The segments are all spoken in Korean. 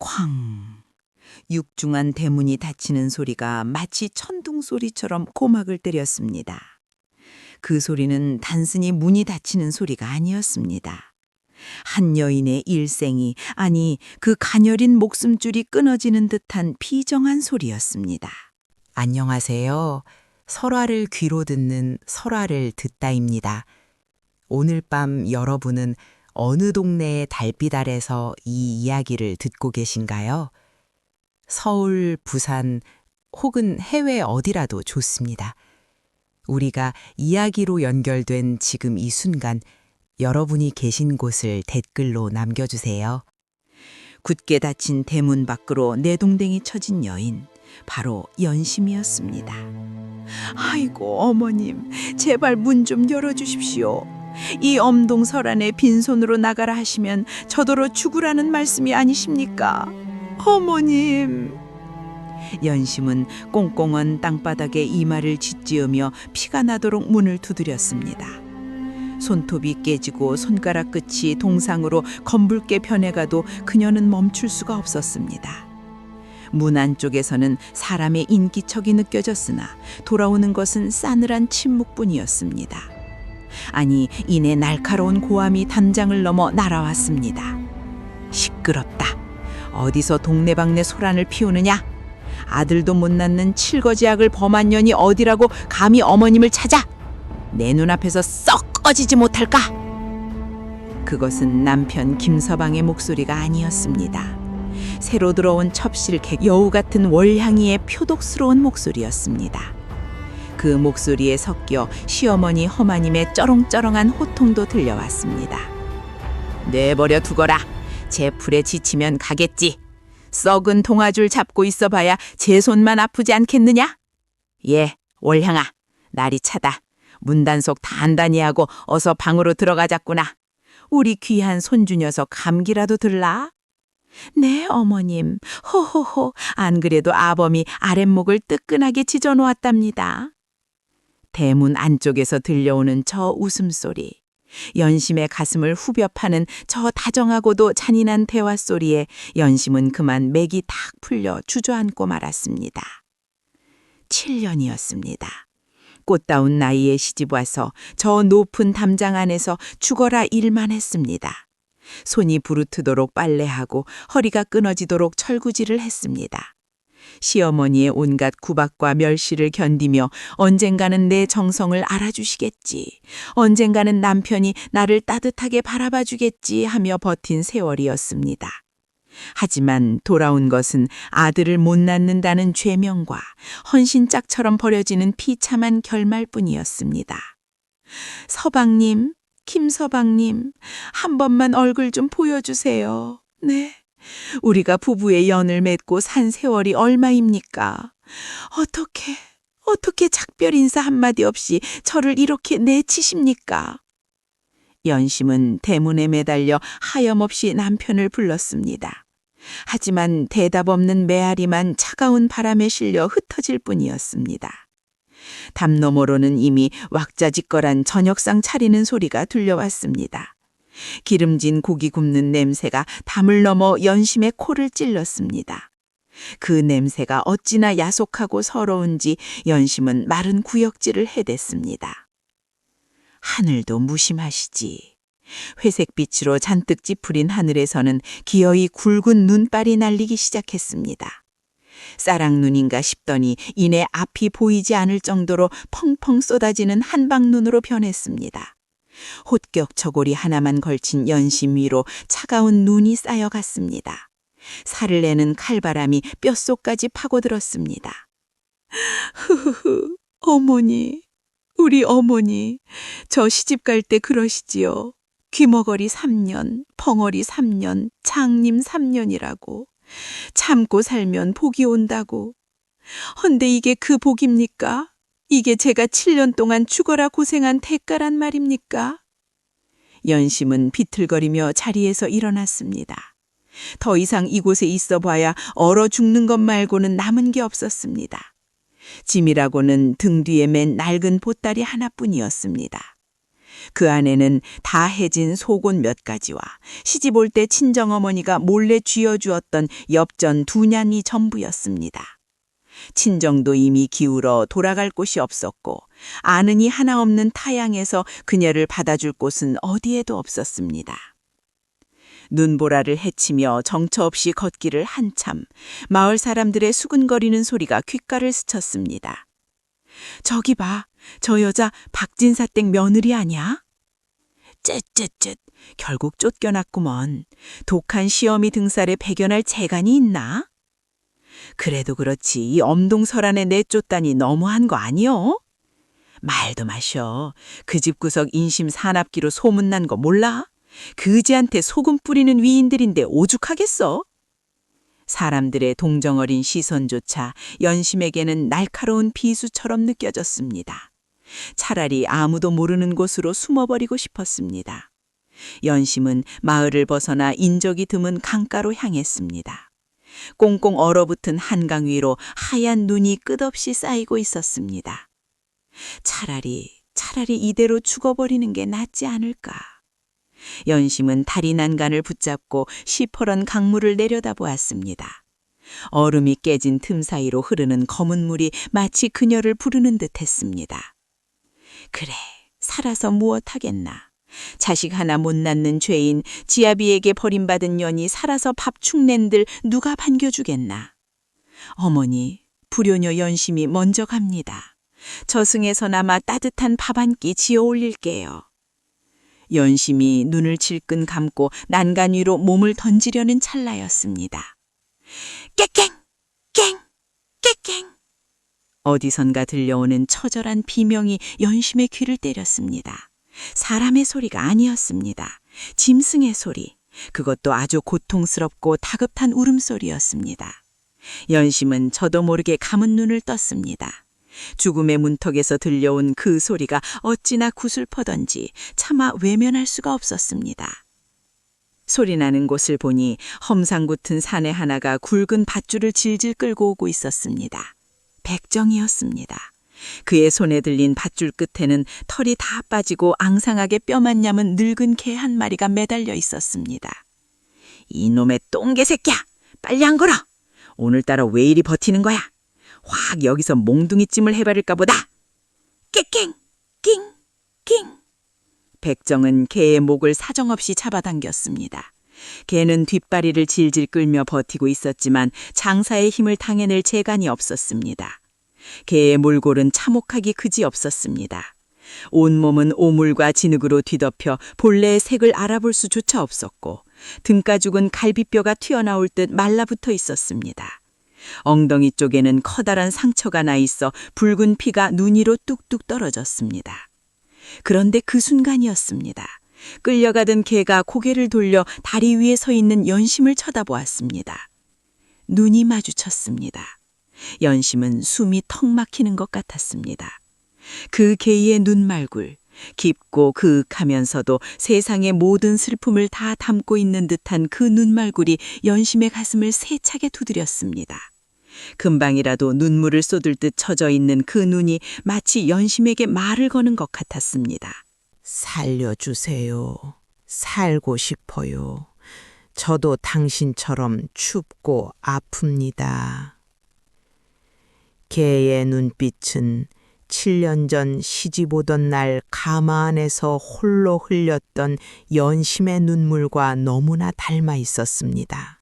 쾅! 육중한 대문이 닫히는 소리가 마치 천둥 소리처럼 고막을 때렸습니다. 그 소리는 단순히 문이 닫히는 소리가 아니었습니다. 한 여인의 일생이, 아니 그 가녀린 목숨줄이 끊어지는 듯한 비정한 소리였습니다. 안녕하세요. 설화를 귀로 듣는 설화를 듣다입니다. 오늘 밤 여러분은 어느 동네의 달빛 아래서 이 이야기를 듣고 계신가요? 서울, 부산 혹은 해외 어디라도 좋습니다. 우리가 이야기로 연결된 지금 이 순간 여러분이 계신 곳을 댓글로 남겨주세요. 굳게 닫힌 대문 밖으로 내동댕이 쳐진 여인, 바로 연심이었습니다. 아이고 어머님, 제발 문 좀 열어주십시오. 이 엄동설안에 빈손으로 나가라 하시면 저더러 죽으라는 말씀이 아니십니까? 어머님. 연심은 꽁꽁한 땅바닥에 이마를 짓지으며 피가 나도록 문을 두드렸습니다. 손톱이 깨지고 손가락 끝이 동상으로 검붉게 변해가도 그녀는 멈출 수가 없었습니다. 문 안쪽에서는 사람의 인기척이 느껴졌으나 돌아오는 것은 싸늘한 침묵뿐이었습니다. 아니, 이내 날카로운 고함이 담장을 넘어 날아왔습니다. 시끄럽다. 어디서 동네방네 소란을 피우느냐? 아들도 못 낳는 칠거지약을 범한 년이 어디라고 감히 어머님을 찾아? 내 눈앞에서 썩 꺼지지 못할까? 그것은 남편 김서방의 목소리가 아니었습니다. 새로 들어온 첩실객 여우 같은 월향이의 표독스러운 목소리였습니다. 그 목소리에 섞여 시어머니 허마님의 쩌렁쩌렁한 호통도 들려왔습니다. 내버려 두거라. 제 풀에 지치면 가겠지. 썩은 동아줄 잡고 있어봐야 제 손만 아프지 않겠느냐? 예, 월향아, 날이 차다. 문단속 단단히 하고 어서 방으로 들어가자꾸나. 우리 귀한 손주 녀석 감기라도 들라? 네, 어머님. 호호호, 안 그래도 아범이 아랫목을 뜨끈하게 찢어놓았답니다. 대문 안쪽에서 들려오는 저 웃음소리, 연심의 가슴을 후벼 파는 저 다정하고도 잔인한 대화소리에 연심은 그만 맥이 탁 풀려 주저앉고 말았습니다. 7년이었습니다. 꽃다운 나이에 시집와서 저 높은 담장 안에서 죽어라 일만 했습니다. 손이 부르트도록 빨래하고 허리가 끊어지도록 철구질을 했습니다. 시어머니의 온갖 구박과 멸시를 견디며 언젠가는 내 정성을 알아주시겠지, 언젠가는 남편이 나를 따뜻하게 바라봐 주겠지 하며 버틴 세월이었습니다. 하지만 돌아온 것은 아들을 못 낳는다는 죄명과 헌신짝처럼 버려지는 비참한 결말뿐이었습니다. 서방님, 김서방님, 한 번만 얼굴 좀 보여주세요. 네. 우리가 부부의 연을 맺고 산 세월이 얼마입니까? 어떻게 작별 인사 한마디 없이 저를 이렇게 내치십니까? 연심은 대문에 매달려 하염없이 남편을 불렀습니다. 하지만 대답 없는 메아리만 차가운 바람에 실려 흩어질 뿐이었습니다. 담 너머로는 이미 왁자지껄한 저녁상 차리는 소리가 들려왔습니다. 기름진 고기 굽는 냄새가 담을 넘어 연심의 코를 찔렀습니다. 그 냄새가 어찌나 야속하고 서러운지 연심은 마른 구역질을 해댔습니다. 하늘도 무심하시지. 회색빛으로 잔뜩 찌푸린 하늘에서는 기어이 굵은 눈발이 날리기 시작했습니다. 쌀랑눈인가 싶더니 이내 앞이 보이지 않을 정도로 펑펑 쏟아지는 한방눈으로 변했습니다. 혹격 저고리 하나만 걸친 연심 위로 차가운 눈이 쌓여갔습니다. 살을 내는 칼바람이 뼛속까지 파고들었습니다. 흐흐흐, 어머니, 우리 어머니, 저 시집갈 때 그러시지요. 귀머거리 3년, 벙어리 3년, 장님 3년이라고. 참고 살면 복이 온다고. 헌데 이게 그 복입니까? 이게 제가 7년 동안 죽어라 고생한 대가란 말입니까? 연심은 비틀거리며 자리에서 일어났습니다. 더 이상 이곳에 있어 봐야 얼어 죽는 것 말고는 남은 게 없었습니다. 짐이라고는 등 뒤에 맨 낡은 보따리 하나뿐이었습니다. 그 안에는 다 해진 속옷 몇 가지와 시집 올 때 친정어머니가 몰래 쥐어주었던 엽전 2냥이 전부였습니다. 친정도 이미 기울어 돌아갈 곳이 없었고 아는이 하나 없는 타양에서 그녀를 받아줄 곳은 어디에도 없었습니다. 눈보라를 헤치며 정처 없이 걷기를 한참 마을 사람들의 수근거리는 소리가 귓가를 스쳤습니다. 저기 봐, 저 여자 박진사 댁 며느리 아냐? 쯧쯧쯧, 결국 쫓겨났구먼. 독한 시어미 등살에 배견할 재간이 있나? 그래도 그렇지 이 엄동설안에 내쫓다니 너무한 거 아니요? 말도 마셔. 그 집 구석 인심 사납기로 소문난 거 몰라? 그지한테 소금 뿌리는 위인들인데 오죽하겠어? 사람들의 동정어린 시선조차 연심에게는 날카로운 비수처럼 느껴졌습니다. 차라리 아무도 모르는 곳으로 숨어버리고 싶었습니다. 연심은 마을을 벗어나 인적이 드문 강가로 향했습니다. 꽁꽁 얼어붙은 한강 위로 하얀 눈이 끝없이 쌓이고 있었습니다. 차라리 이대로 죽어버리는 게 낫지 않을까. 연심은 다리 난간을 붙잡고 시퍼런 강물을 내려다보았습니다. 얼음이 깨진 틈 사이로 흐르는 검은 물이 마치 그녀를 부르는 듯했습니다. 그래, 살아서 무엇하겠나. 자식 하나 못 낳는 죄인 지아비에게 버림받은 년이 살아서 밥 축낸들 누가 반겨주겠나. 어머니, 불효녀 연심이 먼저 갑니다. 저승에서나마 따뜻한 밥 한 끼 지어 올릴게요. 연심이 눈을 질끈 감고 난간 위로 몸을 던지려는 찰나였습니다. 깨깽! 깽! 깨깽! 어디선가 들려오는 처절한 비명이 연심의 귀를 때렸습니다. 사람의 소리가 아니었습니다. 짐승의 소리, 그것도 아주 고통스럽고 다급한 울음소리였습니다. 연심은 저도 모르게 감은 눈을 떴습니다. 죽음의 문턱에서 들려온 그 소리가 어찌나 구슬퍼던지 차마 외면할 수가 없었습니다. 소리 나는 곳을 보니 험상궂은 사내 하나가 굵은 밧줄을 질질 끌고 오고 있었습니다. 백정이었습니다. 그의 손에 들린 밧줄 끝에는 털이 다 빠지고 앙상하게 뼈만 남은 늙은 개 한 마리가 매달려 있었습니다. 이놈의 똥개 새끼야! 빨리 안 걸어! 오늘따라 왜 이리 버티는 거야? 확 여기서 몽둥이찜을 해버릴까 보다! 깨깽! 낑! 낑! 백정은 개의 목을 사정없이 잡아당겼습니다. 개는 뒷다리를 질질 끌며 버티고 있었지만 장사의 힘을 당해낼 재간이 없었습니다. 개의 몰골은 참혹하기 그지없었습니다. 온몸은 오물과 진흙으로 뒤덮여 본래의 색을 알아볼 수조차 없었고 등가죽은 갈비뼈가 튀어나올 듯 말라붙어 있었습니다. 엉덩이 쪽에는 커다란 상처가 나 있어 붉은 피가 눈 위로 뚝뚝 떨어졌습니다. 그런데 그 순간이었습니다. 끌려가던 개가 고개를 돌려 다리 위에 서 있는 연심을 쳐다보았습니다. 눈이 마주쳤습니다. 연심은 숨이 턱 막히는 것 같았습니다. 그 개의 눈말굴, 깊고 그윽하면서도 세상의 모든 슬픔을 다 담고 있는 듯한 그 눈말굴이 연심의 가슴을 세차게 두드렸습니다. 금방이라도 눈물을 쏟을 듯 처져 있는 그 눈이 마치 연심에게 말을 거는 것 같았습니다. 살려주세요. 살고 싶어요. 저도 당신처럼 춥고 아픕니다. 개의 눈빛은 7년 전 시집 오던 날 가마 안에서 홀로 흘렸던 연심의 눈물과 너무나 닮아 있었습니다.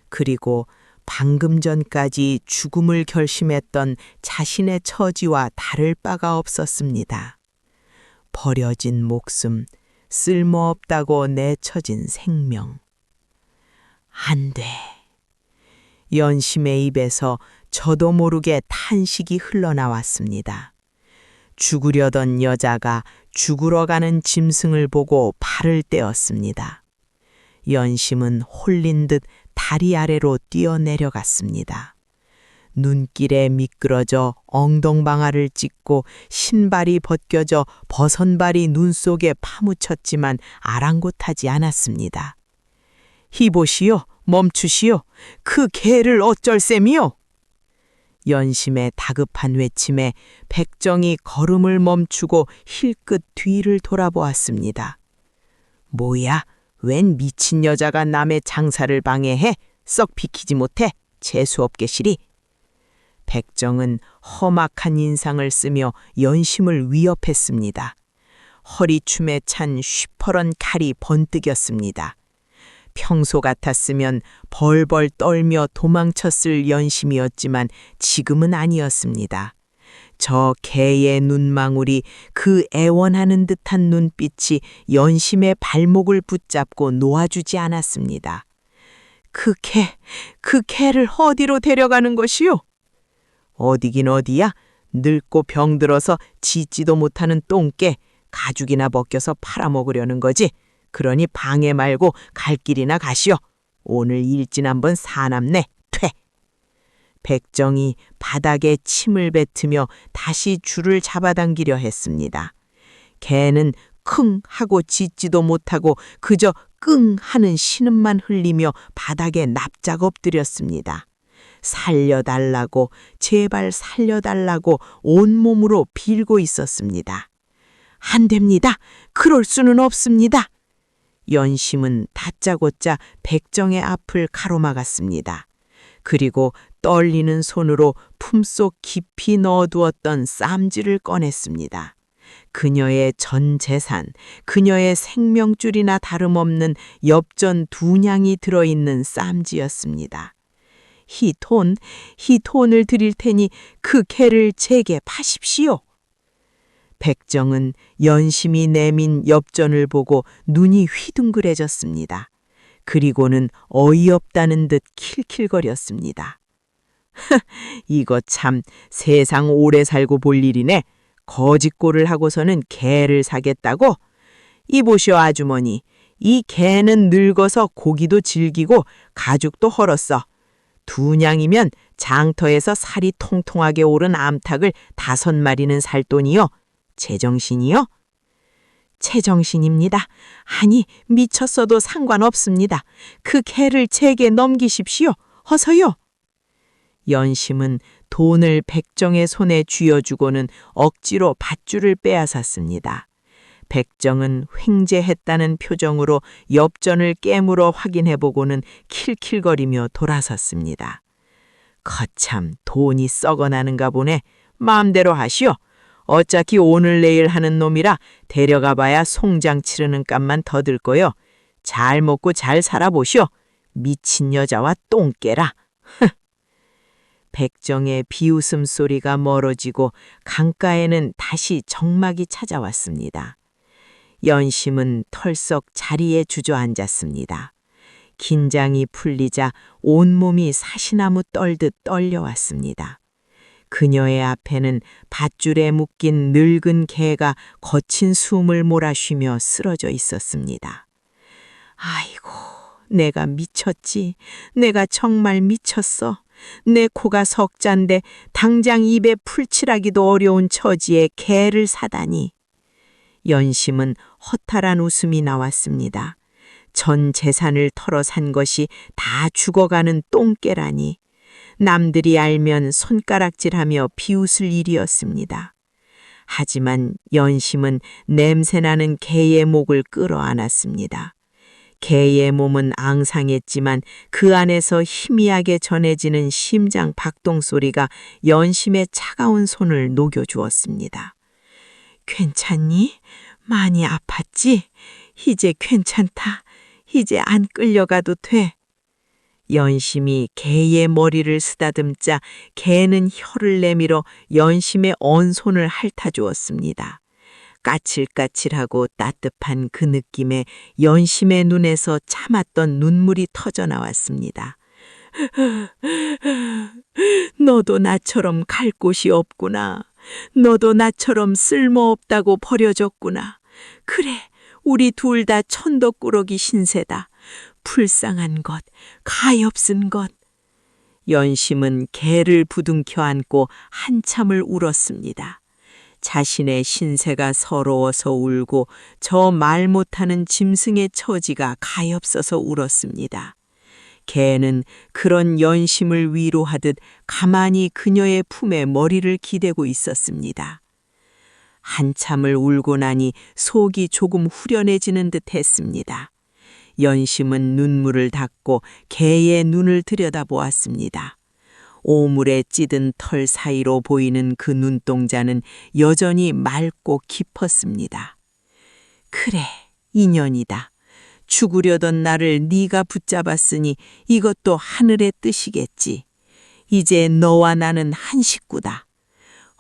그리고 방금 전까지 죽음을 결심했던 자신의 처지와 다를 바가 없었습니다. 버려진 목숨, 쓸모없다고 내쳐진 생명. 안 돼. 연심의 입에서 저도 모르게 탄식이 흘러나왔습니다. 죽으려던 여자가 죽으러 가는 짐승을 보고 발을 떼었습니다. 연심은 홀린 듯 다리 아래로 뛰어내려갔습니다. 눈길에 미끄러져 엉덩방아를 찢고 신발이 벗겨져 버선발이 눈 속에 파묻혔지만 아랑곳하지 않았습니다. 희보시오, 멈추시오. 그 개를 어쩔 셈이요? 연심의 다급한 외침에 백정이 걸음을 멈추고 힐끗 뒤를 돌아보았습니다. 뭐야? 웬 미친 여자가 남의 장사를 방해해? 썩 비키지 못해? 재수없게 시리. 백정은 험악한 인상을 쓰며 연심을 위협했습니다. 허리춤에 찬 쉬퍼런 칼이 번뜩였습니다. 평소 같았으면 벌벌 떨며 도망쳤을 연심이었지만 지금은 아니었습니다. 저 개의 눈망울이 그 애원하는 듯한 눈빛이 연심의 발목을 붙잡고 놓아주지 않았습니다. 그 개를 어디로 데려가는 것이요? 어디긴 어디야? 늙고 병들어서 짖지도 못하는 똥개, 가죽이나 벗겨서 팔아먹으려는 거지. 그러니 방해 말고 갈 길이나 가시오. 오늘 일진 한번 사납네. 퇴! 백정이 바닥에 침을 뱉으며 다시 줄을 잡아당기려 했습니다. 개는 킁 하고 짖지도 못하고 그저 끙 하는 신음만 흘리며 바닥에 납작 엎드렸습니다. 살려달라고, 제발 살려달라고 온몸으로 빌고 있었습니다. 안 됩니다. 그럴 수는 없습니다. 연심은 다짜고짜 백정의 앞을 가로막았습니다. 그리고 떨리는 손으로 품속 깊이 넣어두었던 쌈지를 꺼냈습니다. 그녀의 전 재산, 그녀의 생명줄이나 다름없는 엽전 2냥이 들어있는 쌈지였습니다. 이 돈을 드릴 테니 그 개를 제게 파십시오. 백정은 연심이 내민 엽전을 보고 눈이 휘둥그레졌습니다. 그리고는 어이없다는 듯 킬킬거렸습니다. 이거 참 세상 오래 살고 볼 일이네. 거짓골을 하고서는 개를 사겠다고? 이보시오 아주머니, 이 개는 늙어서 고기도 질기고 가죽도 헐었어. 2냥이면 장터에서 살이 통통하게 오른 암탉을 5마리는 살 돈이요. 제정신이요? 제정신입니다. 아니, 미쳤어도 상관없습니다. 그 개를 제게 넘기십시오. 어서요. 연심은 돈을 백정의 손에 쥐어주고는 억지로 밧줄을 빼앗았습니다. 백정은 횡재했다는 표정으로 엽전을 깨물어 확인해보고는 킬킬거리며 돌아섰습니다. 거참 돈이 썩어나는가 보네. 마음대로 하시오. 어차피 오늘 내일 하는 놈이라 데려가봐야 송장 치르는 값만 더 들 거요. 잘 먹고 잘 살아보시오. 미친 여자와 똥개라. 백정의 비웃음 소리가 멀어지고 강가에는 다시 정막이 찾아왔습니다. 연심은 털썩 자리에 주저앉았습니다. 긴장이 풀리자 온몸이 사시나무 떨듯 떨려왔습니다. 그녀의 앞에는 밧줄에 묶인 늙은 개가 거친 숨을 몰아쉬며 쓰러져 있었습니다. 아이고, 내가 미쳤지. 내가 정말 미쳤어. 내 코가 석잔데 당장 입에 풀칠하기도 어려운 처지에 개를 사다니. 연심은 허탈한 웃음이 나왔습니다. 전 재산을 털어 산 것이 다 죽어가는 똥개라니. 남들이 알면 손가락질하며 비웃을 일이었습니다. 하지만 연심은 냄새나는 개의 목을 끌어안았습니다. 개의 몸은 앙상했지만 그 안에서 희미하게 전해지는 심장 박동 소리가 연심의 차가운 손을 녹여주었습니다. 괜찮니? 많이 아팠지? 이제 괜찮다. 이제 안 끌려가도 돼. 연심이 개의 머리를 쓰다듬자 개는 혀를 내밀어 연심의 언 손을 핥아주었습니다. 까칠까칠하고 따뜻한 그 느낌에 연심의 눈에서 참았던 눈물이 터져나왔습니다. 너도 나처럼 갈 곳이 없구나. 너도 나처럼 쓸모없다고 버려졌구나. 그래, 우리 둘 다 천덕꾸러기 신세다. 불쌍한 것, 가엾은 것. 연심은 개를 부둥켜 안고 한참을 울었습니다. 자신의 신세가 서러워서 울고 저 말 못하는 짐승의 처지가 가엾어서 울었습니다. 개는 그런 연심을 위로하듯 가만히 그녀의 품에 머리를 기대고 있었습니다. 한참을 울고 나니 속이 조금 후련해지는 듯 했습니다. 연심은 눈물을 닦고 개의 눈을 들여다보았습니다. 오물에 찌든 털 사이로 보이는 그 눈동자는 여전히 맑고 깊었습니다. 그래, 인연이다. 죽으려던 나를 네가 붙잡았으니 이것도 하늘의 뜻이겠지. 이제 너와 나는 한 식구다.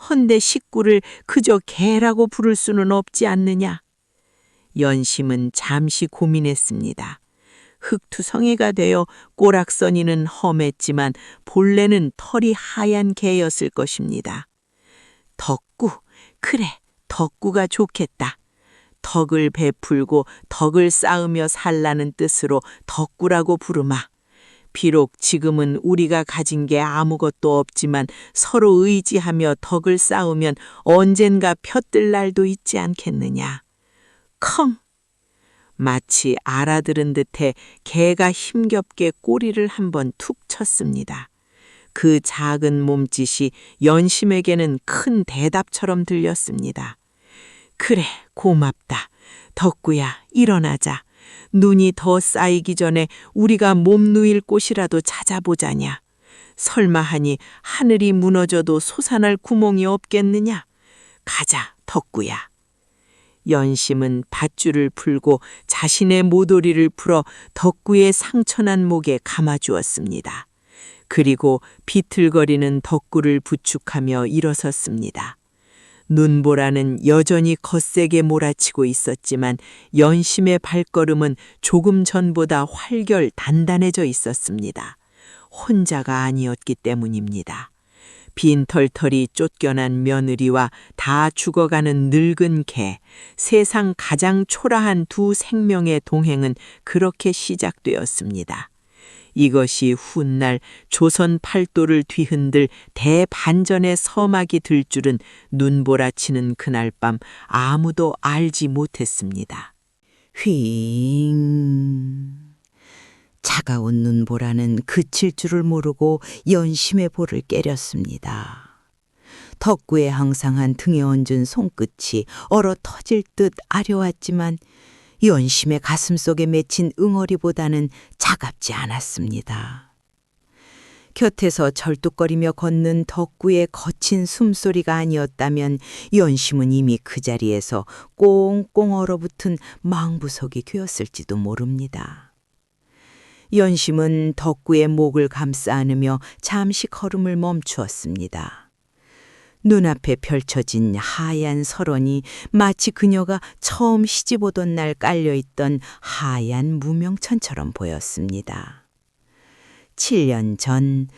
헌데 식구를 그저 개라고 부를 수는 없지 않느냐. 연심은 잠시 고민했습니다. 흙투성이가 되어 꼬락서니는 험했지만 본래는 털이 하얀 개였을 것입니다. 덕구, 그래, 덕구가 좋겠다. 덕을 베풀고 덕을 쌓으며 살라는 뜻으로 덕구라고 부르마. 비록 지금은 우리가 가진 게 아무것도 없지만 서로 의지하며 덕을 쌓으면 언젠가 펴뜰 날도 있지 않겠느냐. 컹! 마치 알아들은 듯해 개가 힘겹게 꼬리를 한번 툭 쳤습니다. 그 작은 몸짓이 연심에게는 큰 대답처럼 들렸습니다. 그래, 고맙다. 덕구야, 일어나자. 눈이 더 쌓이기 전에 우리가 몸 누일 곳이라도 찾아보자냐. 설마 하니 하늘이 무너져도 솟아날 구멍이 없겠느냐. 가자, 덕구야. 연심은 밧줄을 풀고 자신의 모도리를 풀어 덕구의 상처난 목에 감아주었습니다. 그리고 비틀거리는 덕구를 부축하며 일어섰습니다. 눈보라는 여전히 거세게 몰아치고 있었지만 연심의 발걸음은 조금 전보다 활결 단단해져 있었습니다. 혼자가 아니었기 때문입니다. 빈털털이 쫓겨난 며느리와 다 죽어가는 늙은 개, 세상 가장 초라한 두 생명의 동행은 그렇게 시작되었습니다. 이것이 훗날 조선 팔도를 뒤흔들 대반전의 서막이 들 줄은 눈보라치는 그날 밤 아무도 알지 못했습니다. 휘잉. 차가운 눈보라는 그칠 줄을 모르고 연심의 볼을 깨렸습니다. 덕구의 항상한 등에 얹은 손끝이 얼어 터질 듯 아려왔지만 연심의 가슴속에 맺힌 응어리보다는 차갑지 않았습니다. 곁에서 절뚝거리며 걷는 덕구의 거친 숨소리가 아니었다면 연심은 이미 그 자리에서 꽁꽁 얼어붙은 망부석이 되었을지도 모릅니다. 연심은 덕구의 목을 감싸 안으며 잠시 걸음을 멈추었습니다. 눈앞에 펼쳐진 하얀 설원이 마치 그녀가 처음 시집오던 날 깔려있던 하얀 무명천처럼 보였습니다. 7년 전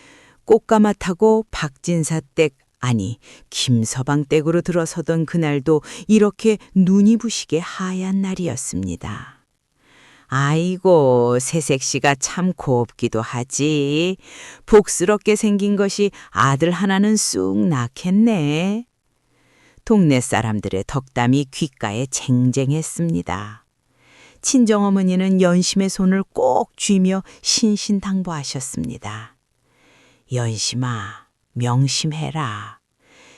꽃가마 타고 박진사 댁, 아니 김서방 댁으로 들어서던 그날도 이렇게 눈이 부시게 하얀 날이었습니다. 아이고, 새색시가 참 곱기도 하지. 복스럽게 생긴 것이 아들 하나는 쑥 낳겠네. 동네 사람들의 덕담이 귓가에 쟁쟁했습니다. 친정어머니는 연심의 손을 꼭 쥐며 신신당부하셨습니다. 연심아, 명심해라.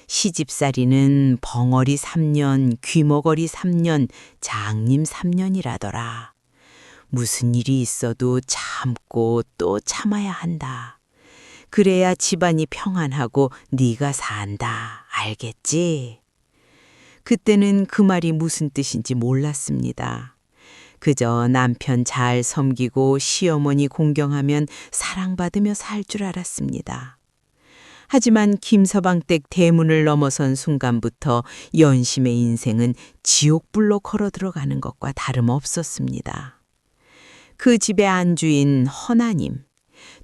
시집살이는 벙어리 3년, 귀머거리 3년, 장님 3년이라더라. 무슨 일이 있어도 참고 또 참아야 한다. 그래야 집안이 평안하고 네가 산다. 알겠지? 그때는 그 말이 무슨 뜻인지 몰랐습니다. 그저 남편 잘 섬기고 시어머니 공경하면 사랑받으며 살 줄 알았습니다. 하지만 김서방 댁 대문을 넘어선 순간부터 연심의 인생은 지옥불로 걸어 들어가는 것과 다름없었습니다. 그 집의 안주인 허나님,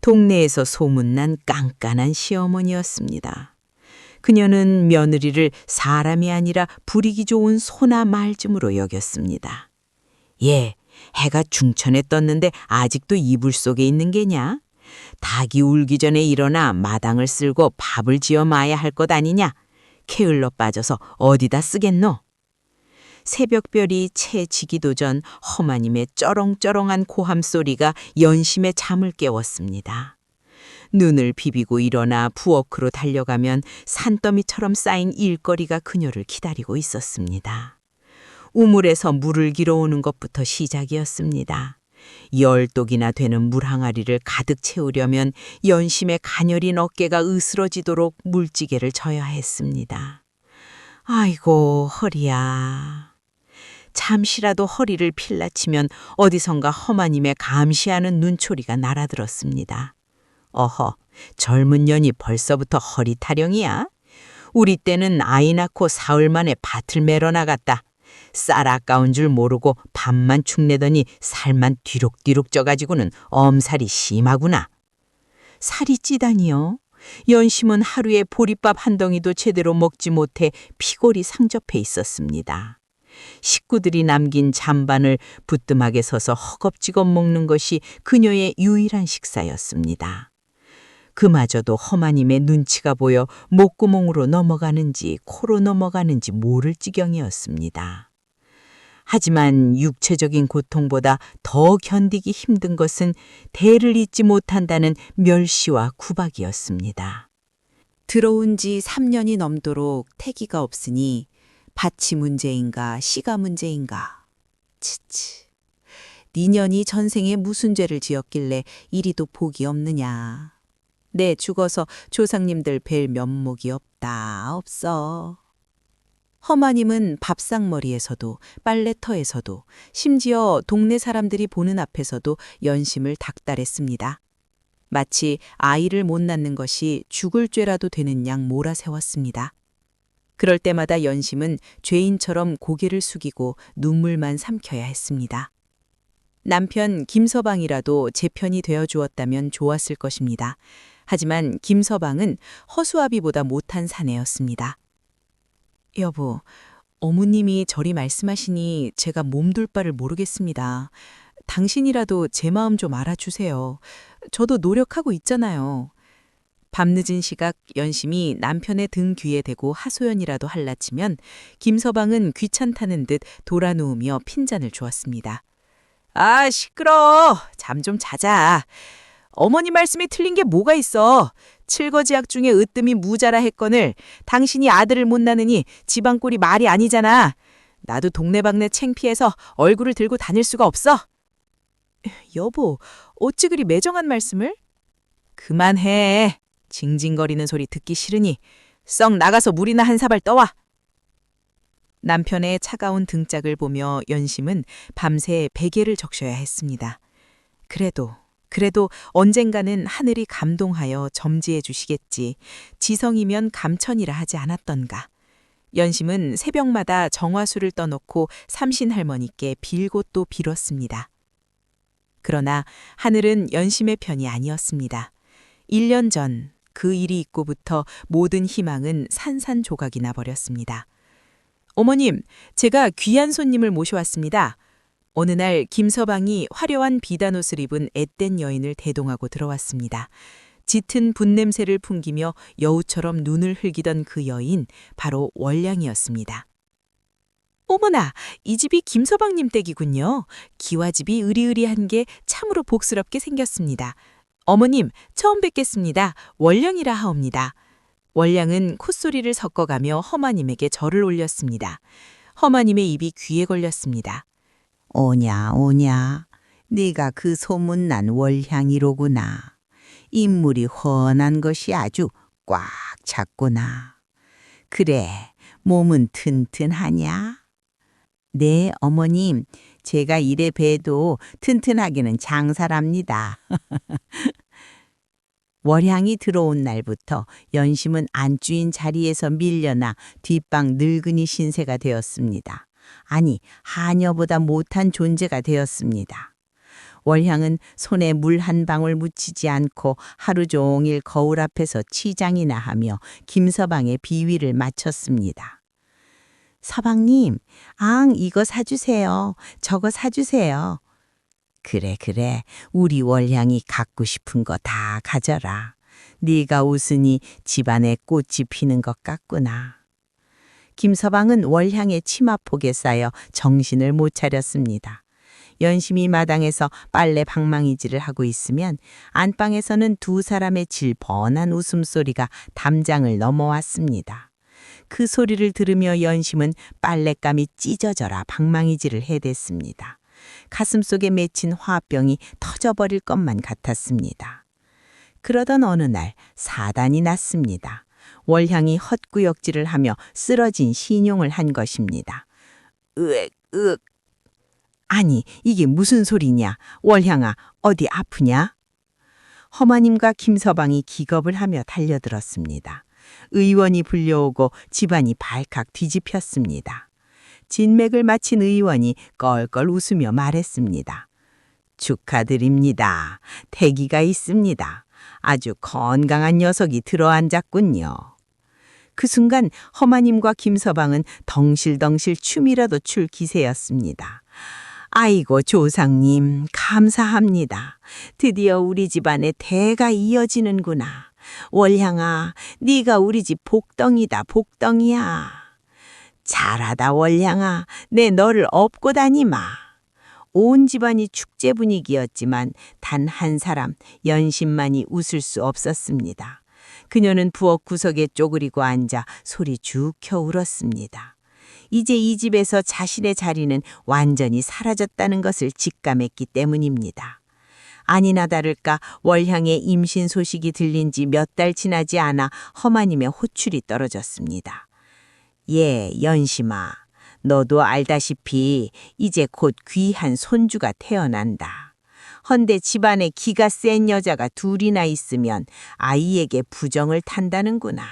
동네에서 소문난 깐깐한 시어머니였습니다. 그녀는 며느리를 사람이 아니라 부리기 좋은 소나 말쯤으로 여겼습니다. 예, 해가 중천에 떴는데 아직도 이불 속에 있는 게냐? 닭이 울기 전에 일어나 마당을 쓸고 밥을 지어 마야 할 것 아니냐? 게을러 빠져서 어디다 쓰겠노? 새벽별이 채 지기도 전 허마님의 쩌렁쩌렁한 고함 소리가 연심의 잠을 깨웠습니다. 눈을 비비고 일어나 부엌으로 달려가면 산더미처럼 쌓인 일거리가 그녀를 기다리고 있었습니다. 우물에서 물을 길어오는 것부터 시작이었습니다. 10독이나 되는 물 항아리를 가득 채우려면 연심의 가녀린 어깨가 으스러지도록 물지개를 져야 했습니다. 아이고 허리야. 잠시라도 허리를 필라치면 어디선가 허마님의 감시하는 눈초리가 날아들었습니다. 어허, 젊은 년이 벌써부터 허리 타령이야? 우리 때는 아이 낳고 사흘 만에 밭을 매러 나갔다. 쌀 아까운 줄 모르고 밥만 축내더니 살만 뒤룩뒤룩 쪄가지고는 엄살이 심하구나. 살이 찌다니요? 연심은 하루에 보리밥 한 덩이도 제대로 먹지 못해 피골이 상접해 있었습니다. 식구들이 남긴 잔반을 부뚜막에 서서 허겁지겁 먹는 것이 그녀의 유일한 식사였습니다. 그마저도 허마님의 눈치가 보여 목구멍으로 넘어가는지 코로 넘어가는지 모를 지경이었습니다. 하지만 육체적인 고통보다 더 견디기 힘든 것은 대를 잇지 못한다는 멸시와 구박이었습니다. 들어온 지 3년이 넘도록 태기가 없으니 밭이 문제인가 씨가 문제인가. 치치. 네 년이 전생에 무슨 죄를 지었길래 이리도 복이 없느냐. 내 죽어서 조상님들 뵐 면목이 없어. 허마님은 밥상머리에서도 빨래터에서도 심지어 동네 사람들이 보는 앞에서도 연심을 닥달했습니다. 마치 아이를 못 낳는 것이 죽을 죄라도 되는 양 몰아세웠습니다. 그럴 때마다 연심은 죄인처럼 고개를 숙이고 눈물만 삼켜야 했습니다. 남편 김서방이라도 제 편이 되어 주었다면 좋았을 것입니다. 하지만 김서방은 허수아비보다 못한 사내였습니다. 여보, 어머님이 저리 말씀하시니 제가 몸둘 바를 모르겠습니다. 당신이라도 제 마음 좀 알아주세요. 저도 노력하고 있잖아요. 밤늦은 시각 연심이 남편의 등 뒤에 대고 하소연이라도 할라치면 김서방은 귀찮다는 듯 돌아누우며 핀잔을 주었습니다. 아, 시끄러. 잠 좀 자자. 어머니 말씀이 틀린 게 뭐가 있어. 칠거지약 중에 으뜸이 무자라 했거늘 당신이 아들을 못 낳으니 집안 꼴이 말이 아니잖아. 나도 동네방네 창피해서 얼굴을 들고 다닐 수가 없어. 여보, 어찌 그리 매정한 말씀을? 그만해. 징징거리는 소리 듣기 싫으니 썩 나가서 물이나 한 사발 떠와. 남편의 차가운 등짝을 보며 연심은 밤새 베개를 적셔야 했습니다. 그래도 언젠가는 하늘이 감동하여 점지해 주시겠지. 지성이면 감천이라 하지 않았던가. 연심은 새벽마다 정화수를 떠놓고 삼신할머니께 빌고 또 빌었습니다. 그러나 하늘은 연심의 편이 아니었습니다. 1년 전 그 일이 있고부터 모든 희망은 산산조각이 나버렸습니다. 어머님, 제가 귀한 손님을 모셔왔습니다. 어느 날 김서방이 화려한 비단옷을 입은 앳된 여인을 대동하고 들어왔습니다. 짙은 분냄새를 풍기며 여우처럼 눈을 흘기던 그 여인, 바로 월량이었습니다. 어머나, 이 집이 김서방님 댁이군요. 기와집이 으리으리한 게 참으로 복스럽게 생겼습니다. 어머님, 처음 뵙겠습니다. 월량이라 하옵니다. 월량은 콧소리를 섞어가며 허마님에게 절을 올렸습니다. 허마님의 입이 귀에 걸렸습니다. 오냐, 네가 그 소문난 월향이로구나. 인물이 훤한 것이 아주 꽉 찼구나. 그래, 몸은 튼튼하냐? 네, 어머님, 제가 이래 봬도 튼튼하기는 장사랍니다. 월향이 들어온 날부터 연심은 안주인 자리에서 밀려나 뒷방 늙은이 신세가 되었습니다. 아니, 하녀보다 못한 존재가 되었습니다. 월향은 손에 물 한 방울 묻히지 않고 하루 종일 거울 앞에서 치장이나 하며 김서방의 비위를 마쳤습니다. 서방님, 이거 사주세요. 저거 사주세요. 그래, 우리 월향이 갖고 싶은 거 다 가져라. 네가 웃으니 집안에 꽃이 피는 것 같구나. 김서방은 월향의 치마폭에 쌓여 정신을 못 차렸습니다. 연심이 마당에서 빨래 방망이질을 하고 있으면 안방에서는 두 사람의 질펀한 웃음소리가 담장을 넘어왔습니다. 그 소리를 들으며 연심은 빨랫감이 찢어져라 방망이질을 해댔습니다. 가슴속에 맺힌 화병이 터져버릴 것만 같았습니다. 그러던 어느 날 사단이 났습니다. 월향이 헛구역질을 하며 쓰러진 신용을 한 것입니다. 으액, 으액. 아니, 이게 무슨 소리냐? 월향아, 어디 아프냐? 허마님과 김서방이 기겁을 하며 달려들었습니다. 의원이 불려오고 집안이 발칵 뒤집혔습니다. 진맥을 마친 의원이 껄껄 웃으며 말했습니다. 축하드립니다. 태기가 있습니다. 아주 건강한 녀석이 들어앉았군요. 그 순간 허마님과 김서방은 덩실덩실 춤이라도 출 기세였습니다. 아이고 조상님 감사합니다. 드디어 우리 집안에 대가 이어지는구나. 월향아, 네가 우리 집 복덩이다 복덩이야. 잘하다 월향아, 내 너를 업고 다니마. 온 집안이 축제 분위기였지만 단 한 사람 연심만이 웃을 수 없었습니다. 그녀는 부엌 구석에 쪼그리고 앉아 소리 죽 켜 울었습니다. 이제 이 집에서 자신의 자리는 완전히 사라졌다는 것을 직감했기 때문입니다. 아니나 다를까 월향의 임신 소식이 들린 지 몇 달 지나지 않아 허마님의 호출이 떨어졌습니다. 예, 연심아, 너도 알다시피 이제 곧 귀한 손주가 태어난다. 헌데 집안에 기가 센 여자가 둘이나 있으면 아이에게 부정을 탄다는구나.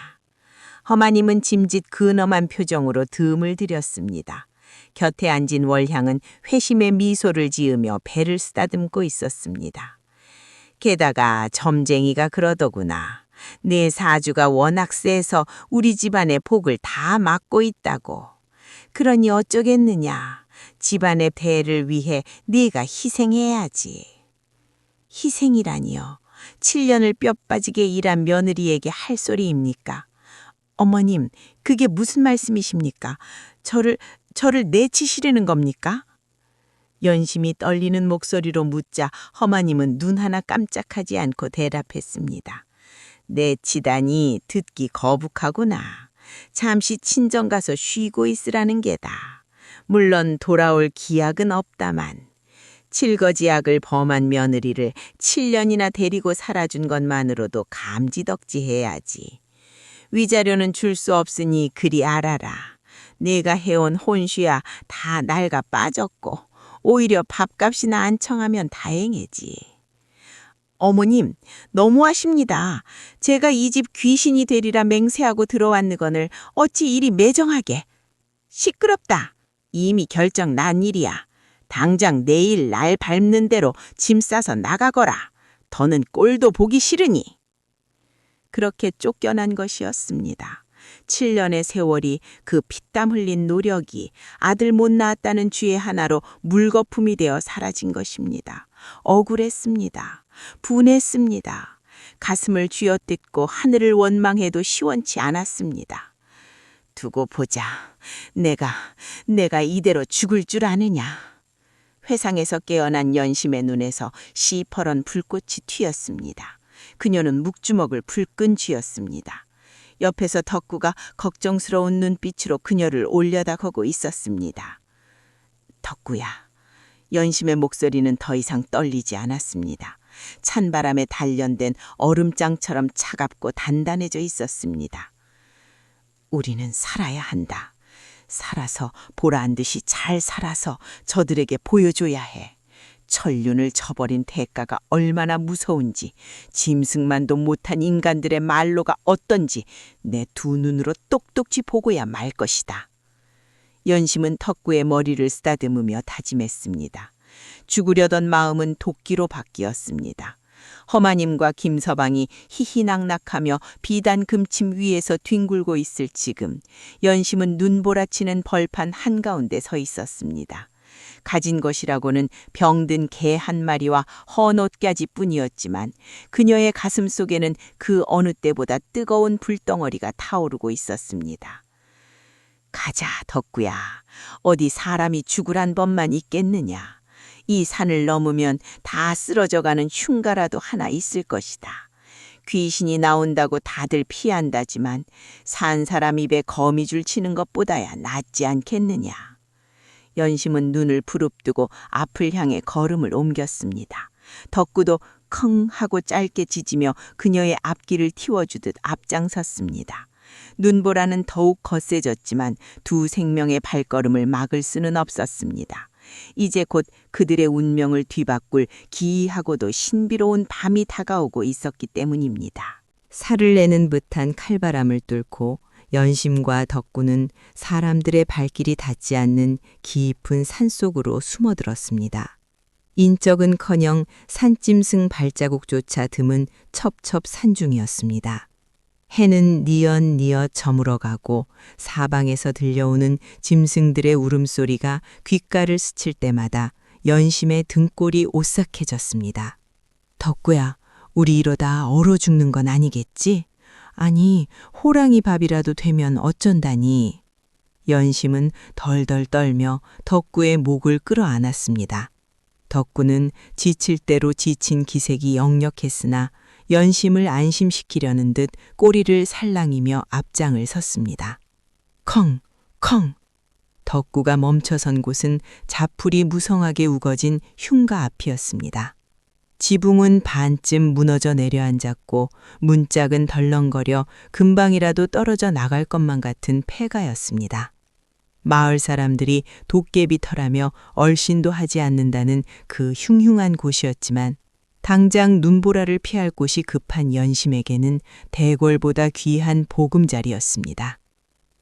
허마님은 짐짓 근엄한 표정으로 듬을 들였습니다. 곁에 앉은 월향은 회심의 미소를 지으며 배를 쓰다듬고 있었습니다. 게다가 점쟁이가 그러더구나. 네 사주가 워낙 세서 우리 집안의 복을 다 막고 있다고. 그러니 어쩌겠느냐. 집안의 대를 위해 네가 희생해야지. 희생이라니요. 7년을 뼈 빠지게 일한 며느리에게 할 소리입니까? 어머님, 그게 무슨 말씀이십니까? 저를 내치시려는 겁니까? 연심이 떨리는 목소리로 묻자 허마님은 눈 하나 깜짝하지 않고 대답했습니다. 내치다니 듣기 거북하구나. 잠시 친정 가서 쉬고 있으라는 게다. 물론 돌아올 기약은 없다만. 칠거지약을 범한 며느리를 7년이나 데리고 살아준 것만으로도 감지덕지해야지. 위자료는 줄 수 없으니 그리 알아라. 내가 해온 혼수야 다 낡아 빠졌고 오히려 밥값이나 안 청하면 다행이지. 어머님, 너무하십니다. 제가 이 집 귀신이 되리라 맹세하고 들어왔느거늘 어찌 이리 매정하게. 시끄럽다. 이미 결정 난 일이야. 당장 내일 날 밟는 대로 짐 싸서 나가거라. 더는 꼴도 보기 싫으니. 그렇게 쫓겨난 것이었습니다. 7년의 세월이 그 피땀 흘린 노력이 아들 못 낳았다는 죄 하나로 물거품이 되어 사라진 것입니다. 억울했습니다. 분했습니다. 가슴을 쥐어뜯고 하늘을 원망해도 시원치 않았습니다. 두고 보자. 내가 이대로 죽을 줄 아느냐. 회상에서 깨어난 연심의 눈에서 시퍼런 불꽃이 튀었습니다. 그녀는 묵주먹을 불끈 쥐었습니다. 옆에서 덕구가 걱정스러운 눈빛으로 그녀를 올려다보고 있었습니다. 덕구야. 연심의 목소리는 더 이상 떨리지 않았습니다. 찬바람에 단련된 얼음장처럼 차갑고 단단해져 있었습니다. 우리는 살아야 한다. 살아서 보라한 듯이 잘 살아서 저들에게 보여줘야 해. 천륜을 저버린 대가가 얼마나 무서운지, 짐승만도 못한 인간들의 말로가 어떤지 내 두 눈으로 똑똑히 보고야 말 것이다. 연심은 덕구의 머리를 쓰다듬으며 다짐했습니다. 죽으려던 마음은 도끼로 바뀌었습니다. 허마님과 김서방이 희희낙낙하며 비단 금침 위에서 뒹굴고 있을 지금 연심은 눈보라치는 벌판 한가운데 서 있었습니다. 가진 것이라고는 병든 개 한 마리와 헌옷가지 뿐이었지만 그녀의 가슴 속에는 그 어느 때보다 뜨거운 불덩어리가 타오르고 있었습니다. 가자, 덕구야. 어디 사람이 죽으란 법만 있겠느냐. 이 산을 넘으면 다 쓰러져가는 흉가라도 하나 있을 것이다. 귀신이 나온다고 다들 피한다지만 산 사람 입에 거미줄 치는 것보다야 낫지 않겠느냐. 연심은 눈을 부릅뜨고 앞을 향해 걸음을 옮겼습니다. 덕구도 컹 하고 짧게 짖으며 그녀의 앞길을 틔워주듯 앞장섰습니다. 눈보라는 더욱 거세졌지만 두 생명의 발걸음을 막을 수는 없었습니다. 이제 곧 그들의 운명을 뒤바꿀 기이하고도 신비로운 밤이 다가오고 있었기 때문입니다. 살을 내는 듯한 칼바람을 뚫고 연심과 덕구는 사람들의 발길이 닿지 않는 깊은 산속으로 숨어들었습니다. 인적은커녕 산짐승 발자국조차 드문 첩첩 산중이었습니다. 해는 니엇니엇 저물어가고 사방에서 들려오는 짐승들의 울음소리가 귓가를 스칠 때마다 연심의 등골이 오싹해졌습니다. 덕구야, 우리 이러다 얼어 죽는 건 아니겠지? 아니, 호랑이 밥이라도 되면 어쩐다니. 연심은 덜덜 떨며 덕구의 목을 끌어안았습니다. 덕구는 지칠 대로 지친 기색이 역력했으나 연심을 안심시키려는 듯 꼬리를 살랑이며 앞장을 섰습니다. 컹! 컹! 덕구가 멈춰선 곳은 자풀이 무성하게 우거진 흉가 앞이었습니다. 지붕은 반쯤 무너져 내려앉았고 문짝은 덜렁거려 금방이라도 떨어져 나갈 것만 같은 폐가였습니다. 마을 사람들이 도깨비터라며 얼씬도 하지 않는다는 그 흉흉한 곳이었지만 당장 눈보라를 피할 곳이 급한 연심에게는 대궐보다 귀한 보금자리였습니다.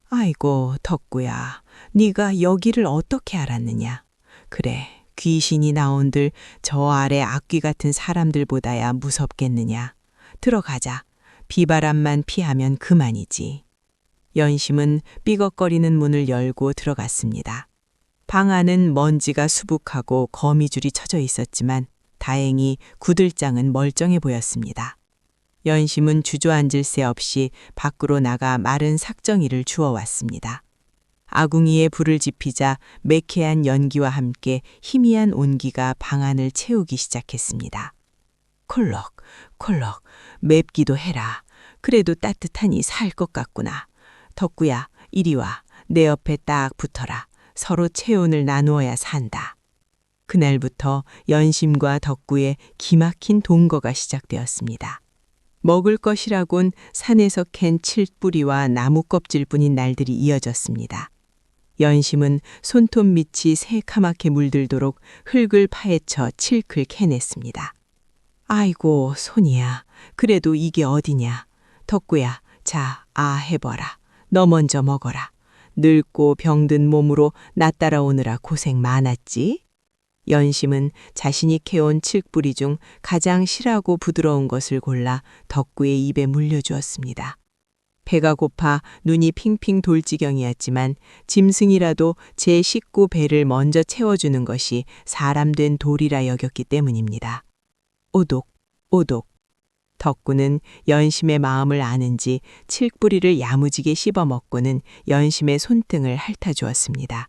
아이고, 덕구야, 네가 여기를 어떻게 알았느냐. 그래, 귀신이 나온들 저 아래 악귀 같은 사람들보다야 무섭겠느냐. 들어가자. 비바람만 피하면 그만이지. 연심은 삐걱거리는 문을 열고 들어갔습니다. 방 안은 먼지가 수북하고 거미줄이 쳐져 있었지만 다행히 구들장은 멀쩡해 보였습니다. 연심은 주저앉을 새 없이 밖으로 나가 마른 삭정이를 주워왔습니다. 아궁이에 불을 지피자 매캐한 연기와 함께 희미한 온기가 방 안을 채우기 시작했습니다. 콜록, 콜록, 맵기도 해라. 그래도 따뜻하니 살 것 같구나. 덕구야, 이리 와. 내 옆에 딱 붙어라. 서로 체온을 나누어야 산다. 그날부터 연심과 덕구의 기막힌 동거가 시작되었습니다. 먹을 것이라곤 산에서 캔 칡뿌리와 나무 껍질뿐인 날들이 이어졌습니다. 연심은 손톱 밑이 새카맣게 물들도록 흙을 파헤쳐 칡을 캐냈습니다. 아이고, 손이야. 그래도 이게 어디냐. 덕구야, 자, 해봐라. 너 먼저 먹어라. 늙고 병든 몸으로 나 따라오느라 고생 많았지? 연심은 자신이 캐온 칡뿌리 중 가장 실하고 부드러운 것을 골라 덕구의 입에 물려주었습니다. 배가 고파 눈이 핑핑 돌 지경이었지만 짐승이라도 제 식구 배를 먼저 채워주는 것이 사람 된 도리라 여겼기 때문입니다. 오독, 오독. 덕구는 연심의 마음을 아는지 칡뿌리를 야무지게 씹어먹고는 연심의 손등을 핥아주었습니다.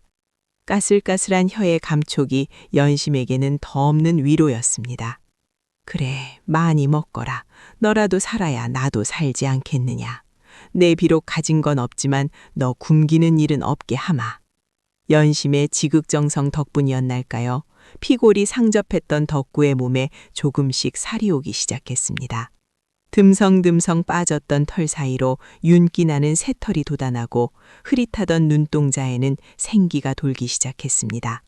까슬까슬한 혀의 감촉이 연심에게는 덧없는 위로였습니다. 그래, 많이 먹거라. 너라도 살아야 나도 살지 않겠느냐. 내 비록 가진 건 없지만 너 굶기는 일은 없게 하마. 연심의 지극정성 덕분이었날까요? 피골이 상접했던 덕구의 몸에 조금씩 살이 오기 시작했습니다. 듬성듬성 빠졌던 털 사이로 윤기 나는 새털이 돋아나고 흐릿하던 눈동자에는 생기가 돌기 시작했습니다.